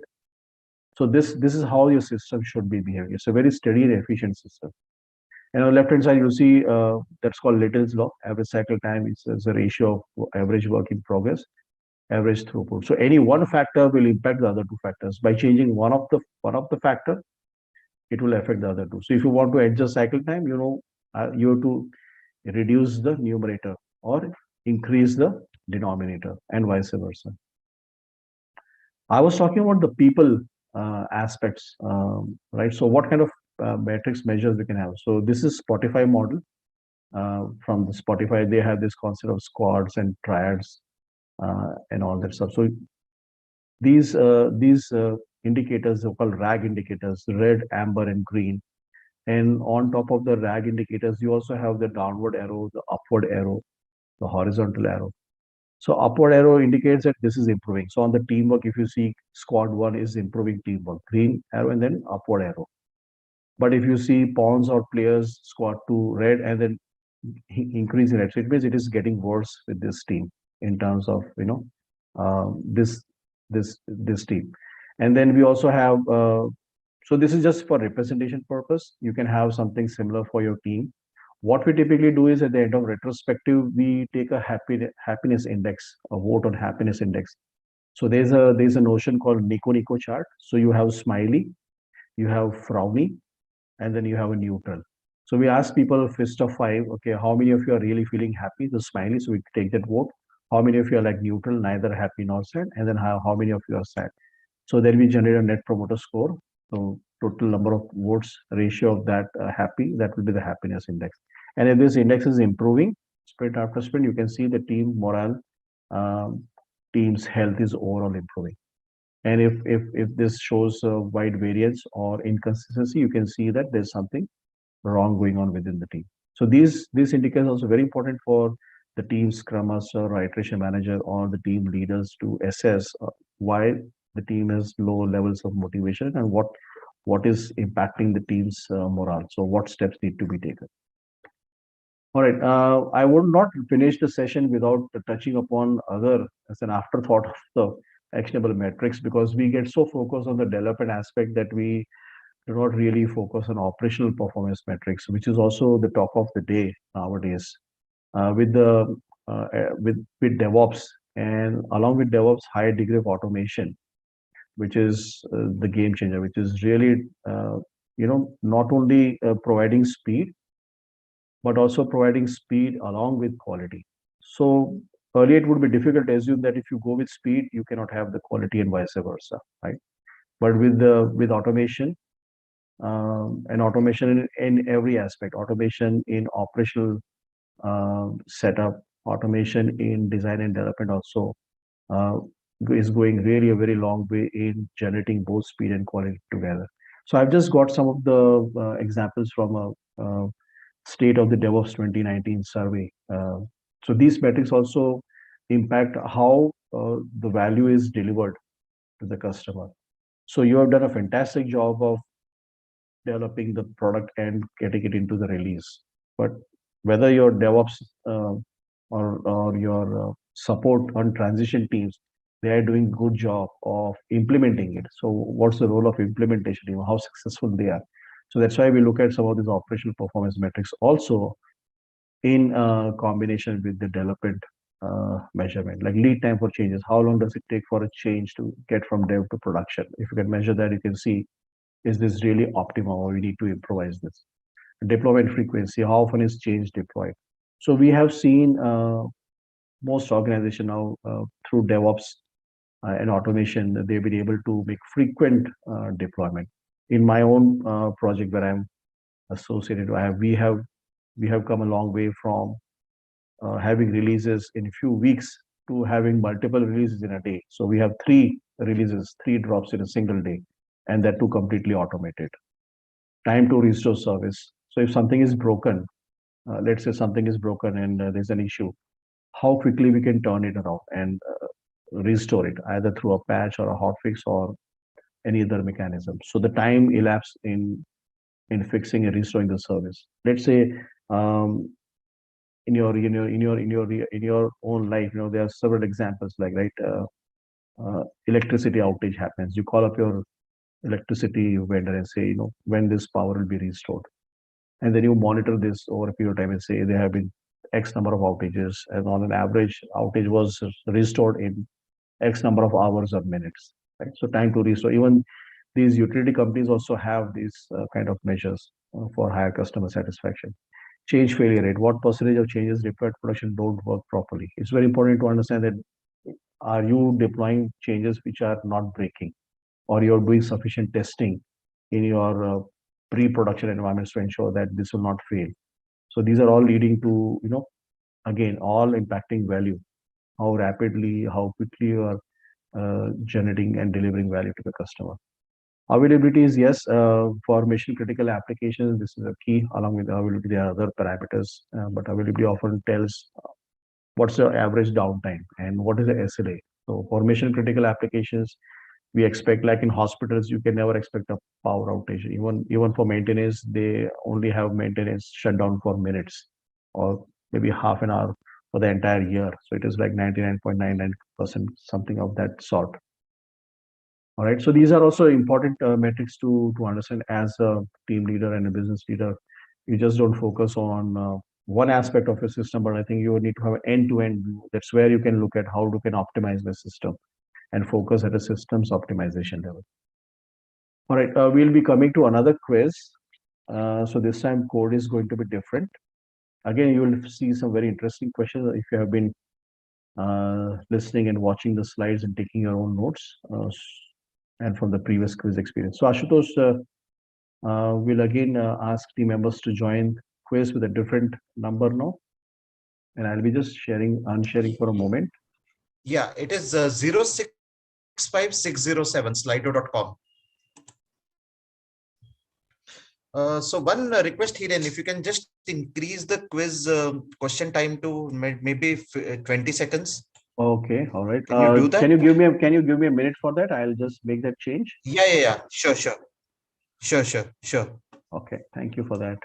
So this is how your system should be behaving. It's a very steady and efficient system. And on the left hand side, you see that's called Little's law. Average cycle time is a ratio of average work in progress, average throughput. So any one factor will impact the other two factors. By changing one of the factor, it will affect the other two. So if you want to adjust cycle time, you have to reduce the numerator or increase the denominator, and vice versa. I was talking about the people aspects, right? So what kind of metrics measures we can have? So this is Spotify model. from the Spotify, they have this concept of squads and triads and all that stuff. So these indicators are called RAG indicators: red, amber, and green. And on top of the RAG indicators, you also have the downward arrow, the upward arrow, the horizontal arrow. So upward arrow indicates that this is improving. So on the teamwork, if you see squad one is improving teamwork, green arrow and then upward arrow. But if you see pawns or players, squad two, red, and then increase in red, so it means it is getting worse with this team in terms of this this team. And then we also have so this is just for representation purpose. You can have something similar for your team. What we typically do is at the end of retrospective, we take a happiness index, a vote on happiness index. So there's a notion called Nico Nico chart. So you have smiley, you have frowny, and then you have a neutral. So we ask people fist of five, okay, how many of you are really feeling happy? The smiley, so we take that vote. How many of you are like neutral, neither happy nor sad? And then how many of you are sad? So then we generate a net promoter score. So total number of votes ratio of that happy, that will be the happiness index. And if this index is improving sprint after sprint, you can see the team morale, um, team's health is overall improving. And if this shows a wide variance or inconsistency, you can see that there's something wrong going on within the team. So these indicators are also very important for the team scrum master or iteration manager or the team leaders to assess why the team has low levels of motivation and what is impacting the team's morale. So what steps need to be taken. All right. I would not finish the session without touching upon other as an afterthought of the actionable metrics, because we get so focused on the development aspect that we do not really focus on operational performance metrics, which is also the talk of the day nowadays. With the with DevOps, and along with DevOps, high degree of automation, which is the game changer, which is really not only providing speed but also providing speed along with quality. So earlier it would be difficult to assume that if you go with speed, you cannot have the quality and vice versa, right? But with automation, and automation in every aspect, automation in operational setup, automation in design and development also uh, is going really a very long way in generating both speed and quality together. So I've just got some of the examples from a State of the DevOps 2019 survey. So these metrics also impact how the value is delivered to the customer. So you have done a fantastic job of developing the product and getting it into the release. But whether your DevOps or your support on transition teams, they are doing good job of implementing it. So what's the role of implementation? How successful they are. So that's why we look at some of these operational performance metrics also in combination with the development measurement, like lead time for changes. How long does it take for a change to get from dev to production? If you can measure that, you can see, is this really optimal or we need to improvise this? Deployment frequency, how often is change deployed? So we have seen most organization now through DevOps and automation, they've been able to make frequent deployment. In my own project where I'm associated, we have come a long way from having releases in a few weeks to having multiple releases in a day. So we have 3 releases, 3 drops in a single day, and that too completely automated. Time to restore service. So if something is broken, let's say something is broken and there's an issue, how quickly we can turn it around and restore it, either through a patch or a hotfix or any other mechanism. So the time elapsed in fixing and restoring the service. Let's say um, in your own life, there are several examples like, right, electricity outage happens. You call up your electricity vendor and say, when this power will be restored, and then you monitor this over a period of time and say there have been X number of outages, and on an average, outage was restored in X number of hours or minutes. Right. So time to restore. Even these utility companies also have these kind of measures for higher customer satisfaction. Change failure rate. What percentage of changes deployed production don't work properly? It's very important to understand that, are you deploying changes which are not breaking, or you're doing sufficient testing in your pre-production environments to ensure that this will not fail. So these are all leading to, again, all impacting value, how rapidly, how quickly you are generating and delivering value to the customer. Availability is, yes, for mission critical applications, this is a key. Along with availability, there are other parameters, but availability often tells what's the average downtime and what is the SLA. So for mission critical applications, we expect, like in hospitals, you can never expect a power outage. Even for maintenance, they only have maintenance shutdown for minutes or maybe half an hour for the entire year. So it is like 99.99%, something of that sort. All right. So these are also important metrics to understand as a team leader and a business leader. You just don't focus on one aspect of your system, but I think you need to have an end-to-end view. That's where you can look at how you can optimize the system and focus at a systems optimization level. All right. We'll be coming to another quiz. So this time code is going to be different. Again, you will see some very interesting questions if you have been listening and watching the slides and taking your own notes. And from the previous quiz experience. So Ashutosh will again ask team members to join quiz with a different number now. And I'll be just unsharing for a moment. Yeah, it is 065607 slido.com. So one request here, and if you can just increase the quiz question time to maybe 20 seconds. Okay, all right. Can you do that? Can you give me a minute for that? I'll just make that change. Yeah. Sure. Okay, thank you for that.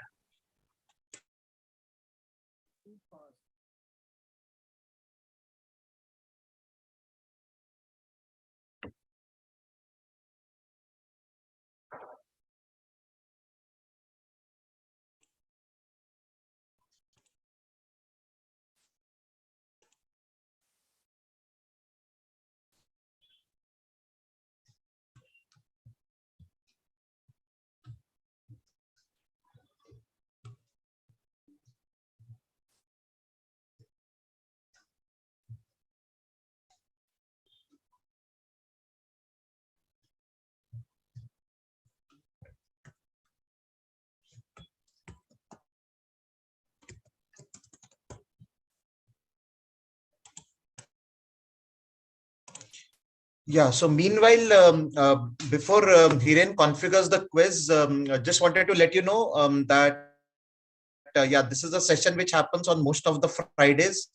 Yeah, so meanwhile, before Hiren configures the quiz, I just wanted to let you know that, yeah, this is a session which happens on most of the Fridays.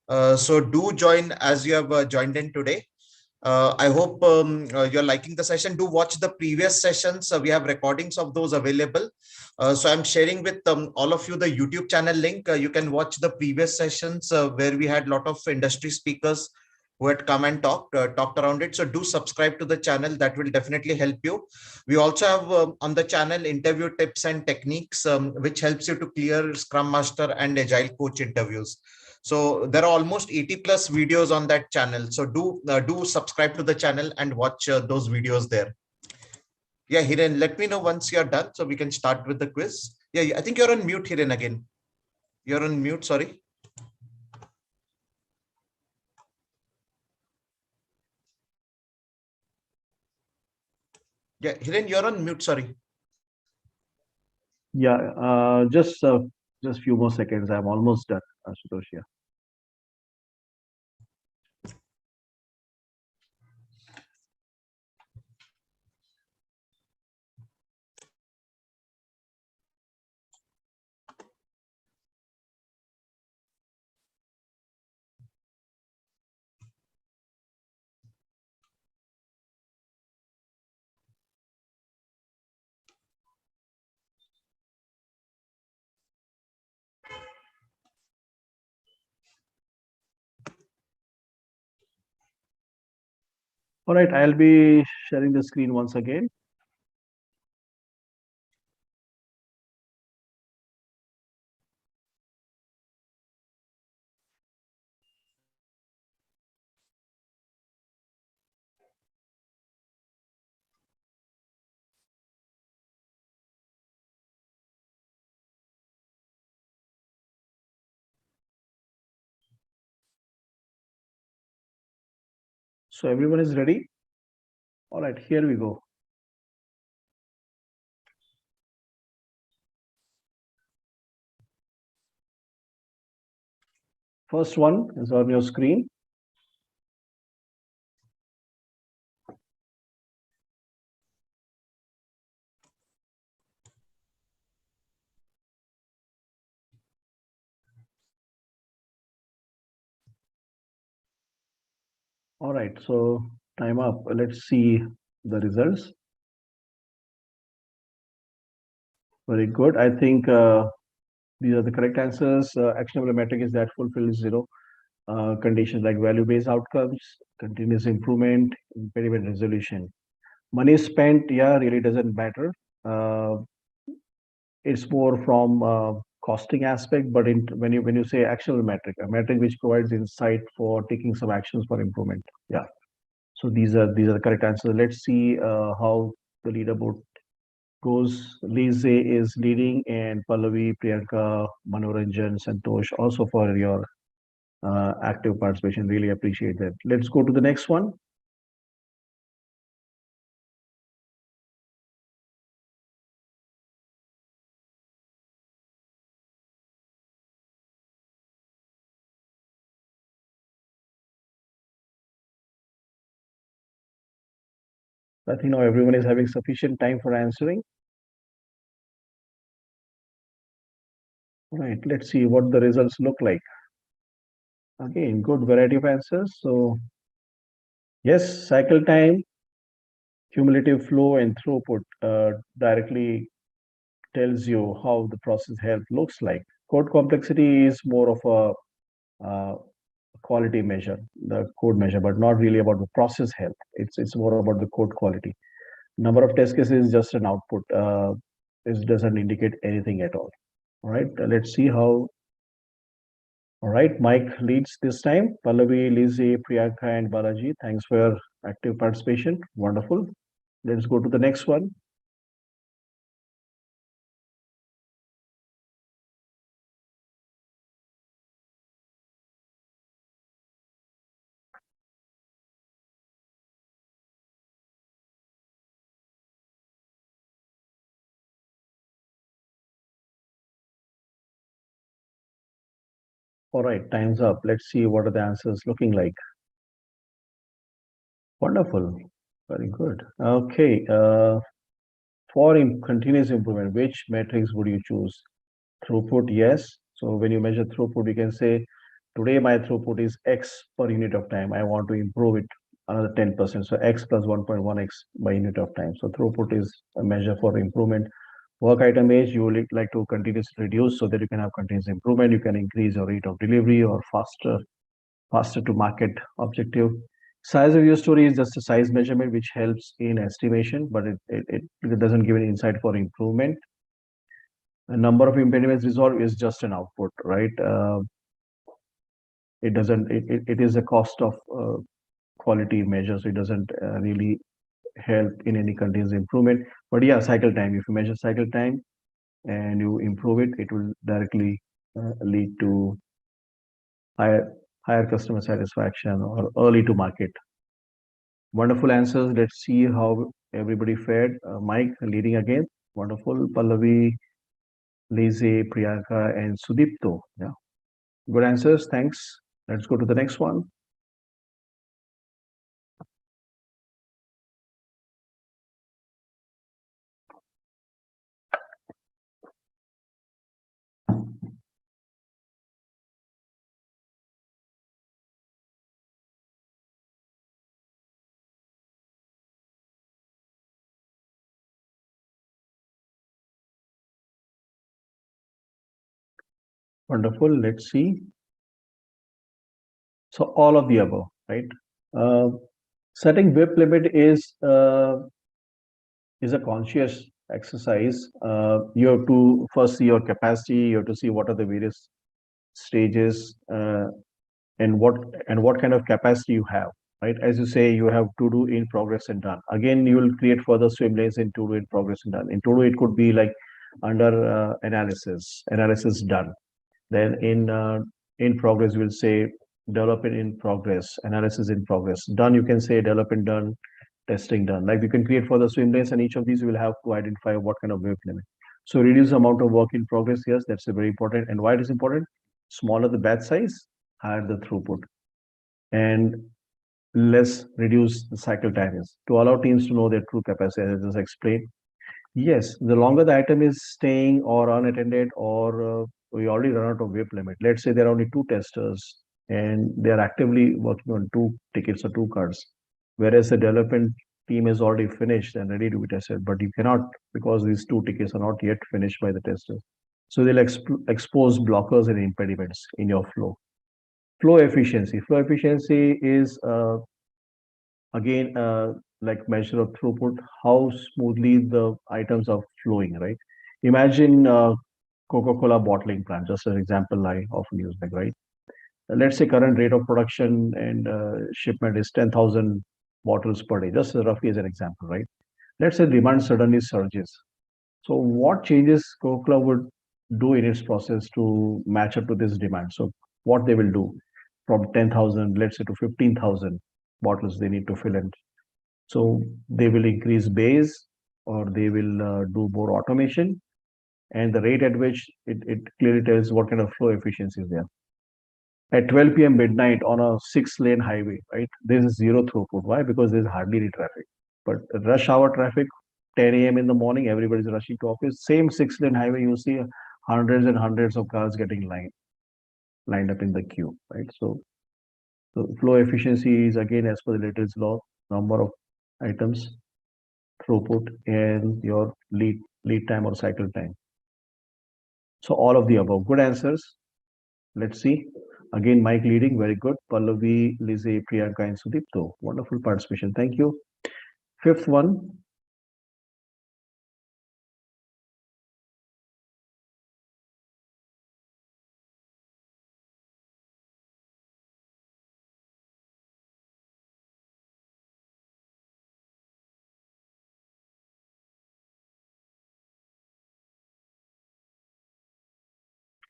So do join as you have joined in today. I hope you're liking the session. Do watch the previous sessions. We have recordings of those available. So I'm sharing with all of you the YouTube channel link. You can watch the previous sessions where we had a lot of industry speakers who had come and talked around it. So do subscribe to the channel. That will definitely help you. We also have on the channel interview tips and techniques, which helps you to clear Scrum Master and Agile Coach interviews. So there are almost 80 plus videos on that channel. So do subscribe to the channel and watch those videos there. Yeah, Hiren, let me know once you're done so we can start with the quiz. Yeah, I think you're on mute, Hiren, again. You're on mute, sorry. Yeah, Hiren, you're on mute, sorry. Yeah, just few more seconds. I'm almost done, Ashutosh. Yeah. All right, I'll be sharing the screen once again. So everyone is ready? All right, here we go. First one is on your screen. All right, so time up. Let's see the results. Very good. I think these are the correct answers. Actionable metric is that fulfills conditions like value-based outcomes, continuous improvement, impediment resolution. Money spent, yeah, really doesn't matter. Uh, it's more from costing aspect, but when you say actionable metric, a metric which provides insight for taking some actions for improvement. Yeah. So these are the correct answers. Let's see how the leaderboard goes. Lise is leading, and Pallavi, Priyanka, Manoranjan, Santosh also for your active participation. Really appreciate that. Let's go to the next one. I think now everyone is having sufficient time for answering. All right, let's see what the results look like. Again, good variety of answers. So yes, cycle time, cumulative flow, and throughput directly tells you how the process health looks like. Code complexity is more of a quality measure, the code measure, but not really about the process health. It's more about the code quality. Number of test cases is just an output. It doesn't indicate anything at all. All right, let's see how. All right, Mike leads this time. Pallavi, Lizzie, Priyanka, and Balaji, thanks for your active participation. Wonderful. Let's go to the next one. All right, time's up. Let's see what are the answers looking like. Wonderful. Very good. Okay. For continuous improvement, which metrics would you choose? Throughput, yes. So when you measure throughput, you can say, today my throughput is X per unit of time. I want to improve it another 10%. So X plus 1.1X by unit of time. So throughput is a measure for improvement. Work item age, you would like to continuously reduce so that you can have continuous improvement. You can increase your rate of delivery or faster to market objective. Size of your story is just a size measurement which helps in estimation, but it doesn't give any insight for improvement. The number of impediments resolved is just an output, right? It doesn't. It is a cost of quality measure, so it doesn't really help in any continuous improvement. But yeah, cycle time. If you measure cycle time and you improve it, it will directly lead to higher customer satisfaction or early to market. Wonderful answers. Let's see how everybody fared. Mike leading again. Wonderful. Pallavi, Lise, Priyanka, and Sudipto. Yeah. Good answers. Thanks. Let's go to the next one. Wonderful. Let's see. So all of the above, right? Uh, Setting WIP limit is a conscious exercise. You have to first see your capacity. You have to see what are the various stages and what kind of capacity you have. Right, as you say, you have to do in progress and done. Again, you will create further swim lanes in to do in progress and done. In to do, it could be like under analysis done. Then in progress, you will say development in progress, analysis in progress. Done, you can say development done, testing done. Like you can create further swim lanes, and each of these you will have to identify what kind of WIP limit. So reduce the amount of work in progress. Yes, that's very important. And why it is important? Smaller the batch size, higher the throughput, and less reduce the cycle time is. To allow teams to know their true capacity, as I just explained. Yes, the longer the item is staying or unattended, or we already run out of WIP limit. Let's say there are only two testers and they are actively working on two tickets or two cards, whereas the development team is already finished and ready to be tested. But you cannot, because these two tickets are not yet finished by the testers. So they'll expose blockers and impediments in your flow. Flow efficiency. Flow efficiency is again like measure of throughput, how smoothly the items are flowing, right? Imagine Coca-Cola bottling plant, just an example I often use, like, right? Let's say current rate of production and shipment is 10,000 bottles per day, just roughly as an example, right? Let's say demand suddenly surges. So what changes Coca-Cola would do in its process to match up to this demand? So what they will do from 10,000, let's say, to 15,000 bottles they need to fill in. So they will increase base, or they will do more automation, and the rate at which it clearly tells what kind of flow efficiency is there. At 12 p.m. midnight on a 6-lane highway, right? This is zero throughput. Why? Because there's hardly any traffic. But rush hour traffic, 10 a.m. in the morning, everybody's rushing to office. Same 6-lane highway, you see hundreds and hundreds of cars getting lined up in the queue, right? So flow efficiency is again as per the latest law, number of items, throughput, and your lead time or cycle time. So all of the above. Good answers. Let's see. Again, Mike leading, very good. Pallavi, Lizzie, Priyanka, and Sudipto. Wonderful participation. Thank you. Fifth one.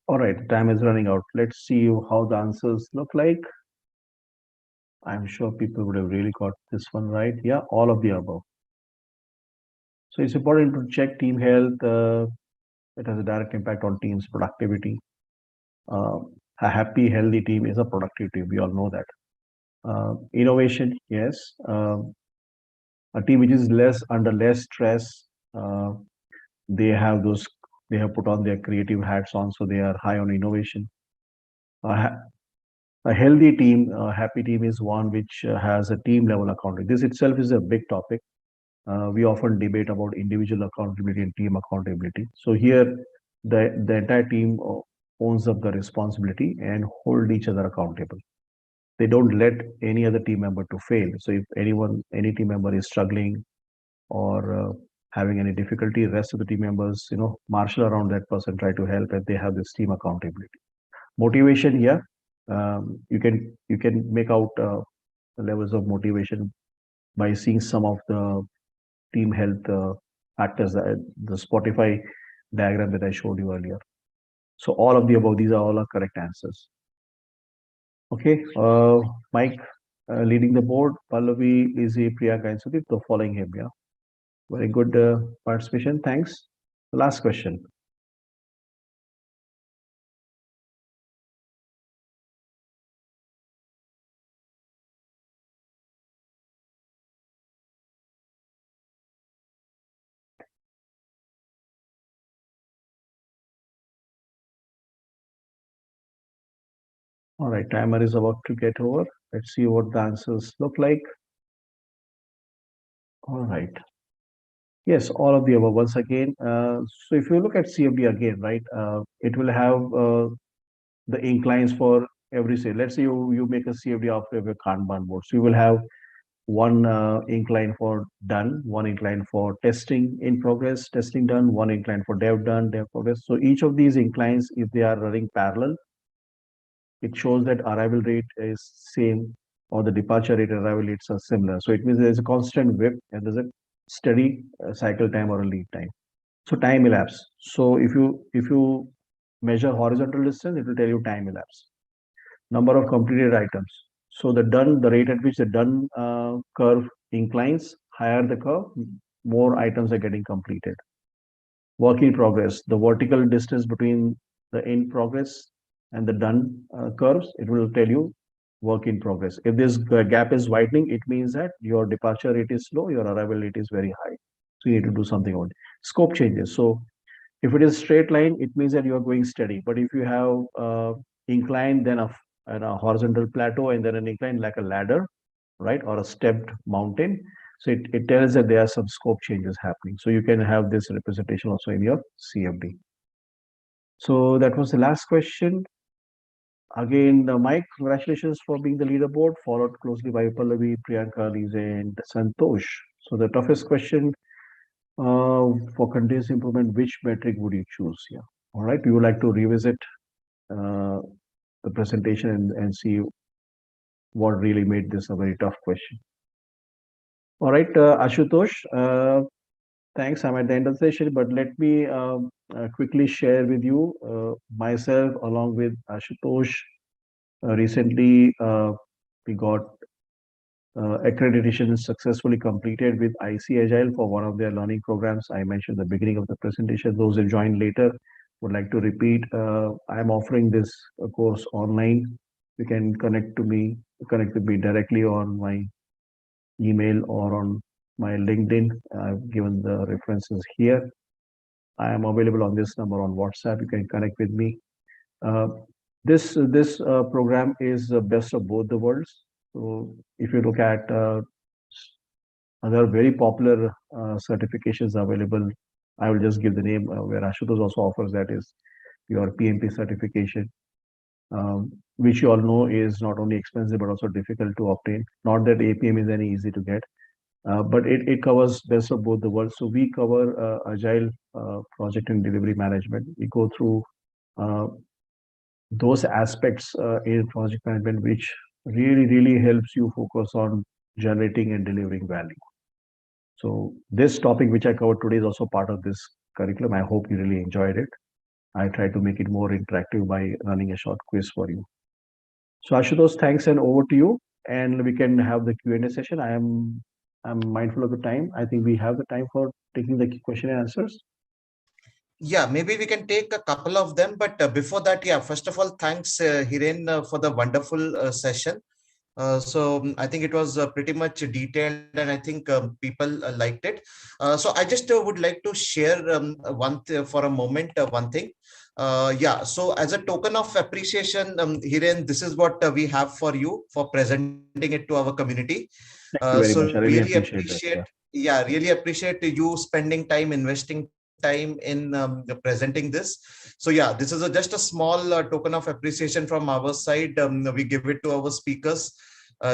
All right, time is running out. Let's see how the answers look like. I'm sure people would have really got this one right. Yeah, all of the above. So it's important to check team health. It has a direct impact on team's productivity. Uh, a happy, healthy team is a productive team. We all know that. Innovation, yes. A team which is less under less stress, uh, they have those. They have put on their creative hats on, so they are high on innovation. Uh, a healthy team, a happy team is one which has a team level accountability. This itself is a big topic. We often debate about individual accountability and team accountability. So here, the entire team owns up the responsibility and hold each other accountable. They don't let any other team member to fail. So if any team member is struggling or having any difficulty, rest of the team members, marshal around that person, try to help, and they have this team accountability. Motivation, yeah, you can make out the levels of motivation by seeing some of the team health factors, the Spotify diagram that I showed you earlier. So all of the above, these are all our correct answers. Okay, Mike leading the board, Pallavi, Lizzie, Priyanka, and Sudipto following him. Yeah, very good participation. Thanks. The last question. All right, timer is about to get over. Let's see what the answers look like. All right. Yes, all of the above. Once again, so if you look at CFD again, right, it will have the inclines for every say. Let's say you make a CFD after a Kanban board. So you will have one incline for done, one incline for testing in progress, testing done, one incline for dev done, dev progress. So each of these inclines, if they are running parallel, it shows that arrival rate is same, or the departure rate and arrival rates are similar. So it means there's a constant WIP and there's a steady cycle time or a lead time. So time elapse. So if you measure horizontal distance, it will tell you time elapse. Number of completed items. So the rate at which the done curve inclines, higher the curve, more items are getting completed. Work in progress. The vertical distance between the in progress and the done curves, it will tell you work in progress. If this gap is widening, it means that your departure rate is slow, your arrival rate is very high. So you need to do something on it. Scope changes. So if it is straight line, it means that you are going steady. But if you have incline, then and a horizontal plateau, and then an incline like a ladder, right, or a stepped mountain, so it tells that there are some scope changes happening. So you can have this representation also in your CFD. So that was the last question. Again, Mike, congratulations for being the leaderboard, followed closely by Pallavi, Priyanka, Lise, and Santosh. So the toughest question for continuous improvement, which metric would you choose? Yeah. All right. We would like to revisit uh, the presentation and see what really made this a very tough question. All right, Ashutosh, thanks. I'm at the end of the session, but let me quickly share with you myself along with Ashutosh. Recently, we got accreditation successfully completed with IC Agile for one of their learning programs. I mentioned at the beginning of the presentation. Those who joined later would like to repeat. I am offering this course online. You can connect with me directly on my email or on my LinkedIn. I've given the references here. I am available on this number on WhatsApp. You can connect with me. Uh, this program is the best of both the worlds. So if you look at other very popular certifications available, I will just give the name where Ashutosh also offers, that is your PMP certification, which you all know is not only expensive but also difficult to obtain. Not that APM is any easy to get, but it covers best of both the worlds. So we cover agile project and delivery management. We go through uh, those aspects in project management which really helps you focus on generating and delivering value. So this topic which I covered today is also part of this curriculum. I hope you really enjoyed it. I try to make it more interactive by running a short quiz for you. So Ashutosh, thanks, and over to you. And we can have the Q&A session. I'm mindful of the time. I think we have the time for taking the question and answers. Yeah, maybe we can take a couple of them. But before that, yeah, first of all, thanks, Hiren, for the wonderful session. I think it was pretty much detailed, and I think people liked it. So I just would like to share for a moment one thing. Yeah, so as a token of appreciation, Hiren, this is what we have for you for presenting it to our community. Thank you very So much. I really really appreciate that. appreciate, yeah, really appreciate you spending time, investing time in presenting this. So yeah, this is just a small token of appreciation from our side. We give it to our speakers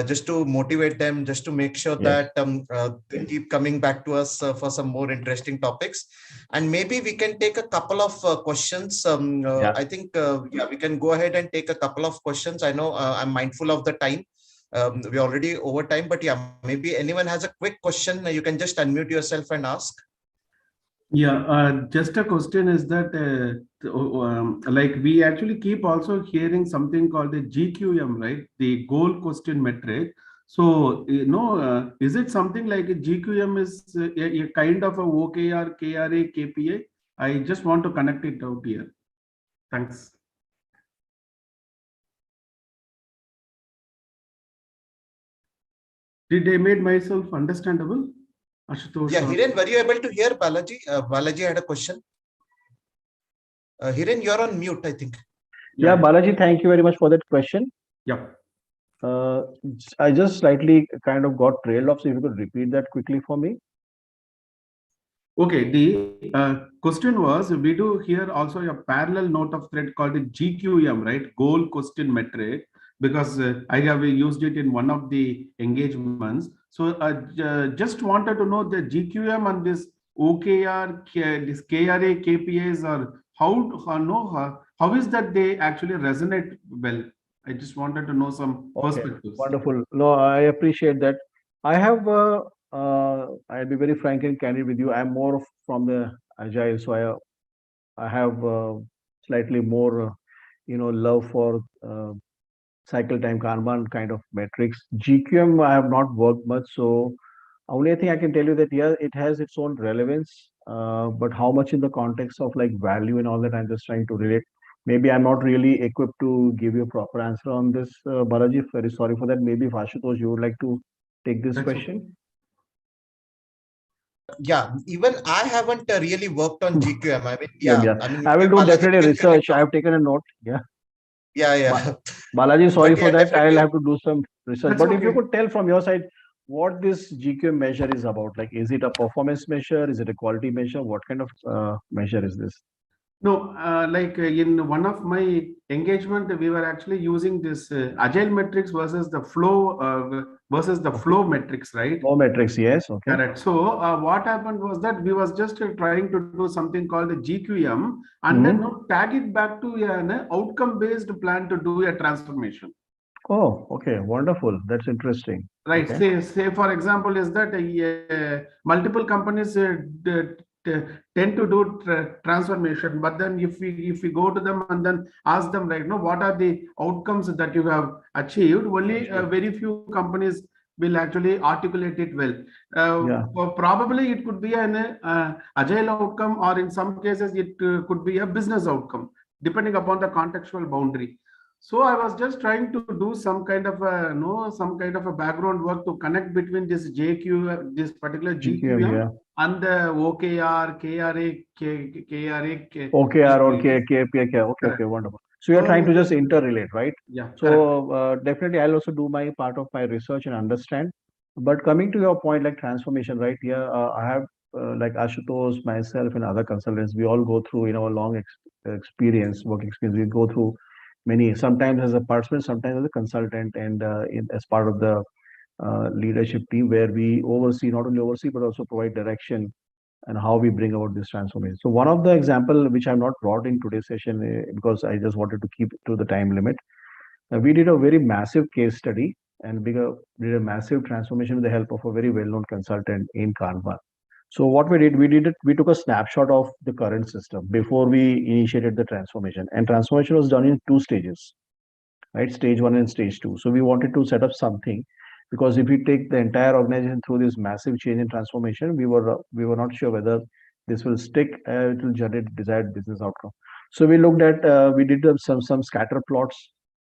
just to motivate them, just to make sure Yes. that they keep coming back to us for some more interesting topics. And maybe we can take a couple of questions. Yeah. I think, yeah, we can go ahead and take a couple of questions. I know I'm mindful of the time. We're already over time, but yeah, maybe anyone has a quick question. You can just unmute yourself and ask. Yeah, just a question is that like we actually keep also hearing something called the GQM, right? The goal question metric. So, is it something like a GQM is a kind of a OKR, KRA, KPI? I just want to connect it out here. Thanks. Did I made myself understandable? Ashutosh. Yeah, Hiren, were you able to hear Balaji? Balaji had a question. Hiren, you're on mute, I think. Yeah, Balaji, thank you very much for that question. Yeah. Uh, I just slightly kind of got trailed off. So if you could repeat that quickly for me. Okay, the question was, we do here also a parallel note of thread called the GQM, right? Goal question metric, because I have used it in one of the engagements. So just wanted to know the GQM and this OKR, this KRA, KPIs, or how is that they actually resonate well? I just wanted to know some perspectives. Wonderful. No, I appreciate that. I have, I'll be very frank and candid with you. I'm more from the agile, so I have slightly more, love for cycle time Kanban kind of metrics. GQM, I have not worked much, so only thing I can tell you that yeah, it has its own relevance, but how much in the context of like value and all that, I'm just trying to relate. Maybe I'm not really equipped to give you a proper answer on this, Balaji. Very sorry for that. Maybe if Ashutosh, you would like to take this That's okay. question. Yeah, even I haven't really worked on GQM. I mean, Yeah, yeah, yeah. I mean, I will maybe do Balaji, definitely we can connect research. I on. have taken a note. Yeah. Yeah, Ba- yeah. Balaji, sorry But for yeah, that. I'll definitely. have to do some research. That's But if you okay. could tell from your side what this GQM measure is about, like, is it a performance measure? Is it a quality measure? What kind of measure is this? No, like in one of my engagement, we were actually using this agile metrics versus the Okay. flow metrics, right? Flow metrics, yes. Okay. Correct. So what happened was that we was just trying to do something called the GQM and then Hmm. tag it back to an outcome-based plan to do a transformation. Oh, okay. Wonderful. That's interesting. Right. Okay. Say for example, is that multiple companies t- tend to do transformation, but then if we go to them and then ask them, right, no, what are the outcomes that you have achieved? Only Achieve. very few companies will actually articulate it well. Yeah. Probably it could be an agile outcome, or in some cases it could be a business outcome, depending upon the contextual boundary. So I was just trying to do some kind of a some kind of a background work to connect between this JQ, this particular GQM, GQM, yeah. and the OKR, KRA, KRA, OKR or KPI. KPI. Okay, okay, Correct. wonderful. So you're trying So to just interrelate, right? yeah, correct. So definitely, I'll also do my part of my research and understand. But coming to your point, like transformation, right? Yeah, I have like Ashutosh, myself, and other consultants. We all go through in our long experience, work experience. We go through many. Sometimes as a participant, sometimes as a consultant, and as part of the leadership team, where we oversee, not only oversee but also provide direction and how we bring about this transformation. So one of the example which I've not brought in today's session because I just wanted to keep it to the time limit. We did a very massive case study and did a massive transformation with the help of a very well-known consultant in Kanban. So what we took a snapshot of the current system before we initiated the transformation, and transformation was done in two stages, right? Stage one and stage two. So we wanted to set up something because if we take the entire organization through this massive change and transformation, we were not sure whether this will stick. It will generate desired business outcome. So we looked at we did some scatter plots.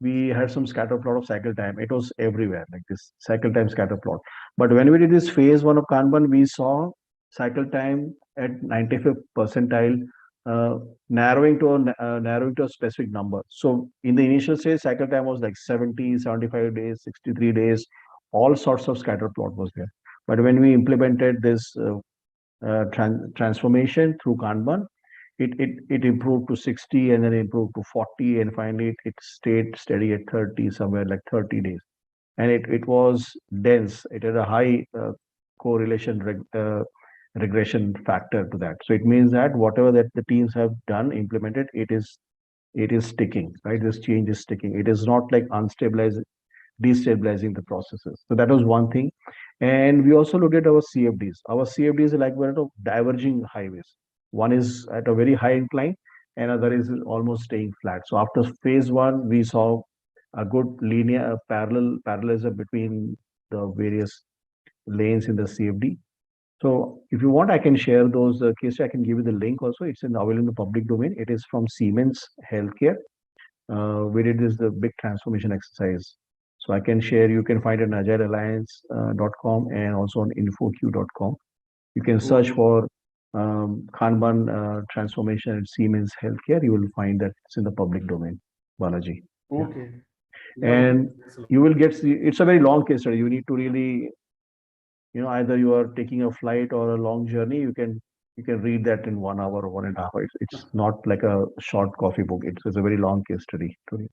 We had some scatter plot of cycle time. It was everywhere like this cycle time scatter plot. But when we did this phase one of Kanban, we saw cycle time at 95th percentile, uh, narrowing to a specific number. So in the initial stage, cycle time was like 70, 75 days, 63 days, all sorts of scatter plot was there. But when we implemented this transformation through Kanban, it improved to 60 and then improved to 40 and finally it stayed steady at 30, somewhere like 30 days. And it was dense. It had a high correlation regression factor to that. So it means that whatever that the teams have done, implemented, it is sticking, right? This change is sticking. It is not like unstabilized, destabilizing the processes. So that was one thing. And we also looked at our CFDs. Our CFDs are like we're at a diverging highways. One is at a very high incline, and other is almost staying flat. So after phase one, we saw a good linear parallelism between the various lanes in the CFD. So if you want, I can share those cases. I can give you the link also. It's available in the public domain. It is from Siemens Healthcare. We did this the big transformation exercise. So I can share. You can find it on agilealliance.com and also on infoq.com. You can search Oh, for Kanban transformation at Siemens Healthcare. You will find that it's in the public domain, Balaji. Yeah. okay. Yeah, okay. And you will get, it's a very long case study. You need to really, either you are taking a flight or a long journey, you can read that in 1 hour or 1.5 hours. It's not like a short coffee book. It's a very long case study to read.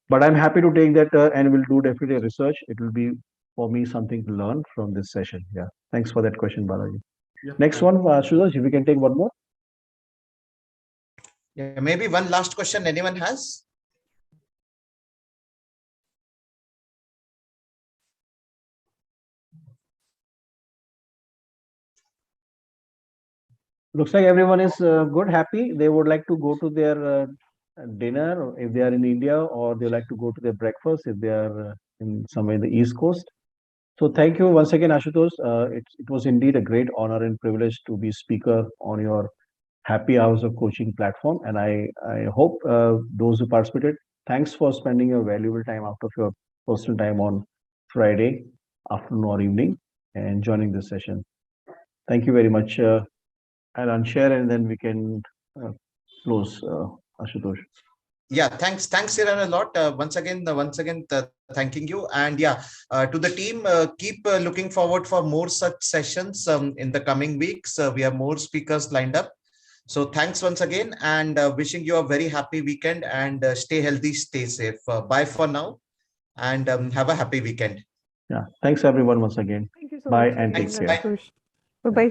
But I'm happy to take that and will do definitely a research. It will be for me something to learn from this session. Yeah. Thanks for that question, Balaji. Yeah, Next thank one, Shuzash, if we can take one more. Yeah, maybe one last question anyone has? Looks like everyone is good, happy. They would like to go to their dinner if they are in India, or they like to go to their breakfast if they are in somewhere in the East Coast. So thank you once again, Ashutosh. It was indeed a great honor and privilege to be speaker on your happy hours of coaching platform. And I hope those who participated, thanks for spending your valuable time out of your personal time on Friday afternoon or evening and joining this session. Thank you very much. I'll unshare and then we can close, Ashutosh. Yeah, thanks Hiran a lot. Once again thanking you. And yeah, to the team, keep looking forward for more such sessions in the coming weeks. We have more speakers lined up. So thanks once again, and wishing you a very happy weekend, and stay healthy, stay safe. Bye for now, and have a happy weekend. Yeah, thanks everyone once again. Thank you so Bye much for and take joining, Thanks. care. Bye. Ashutosh. Bye bye.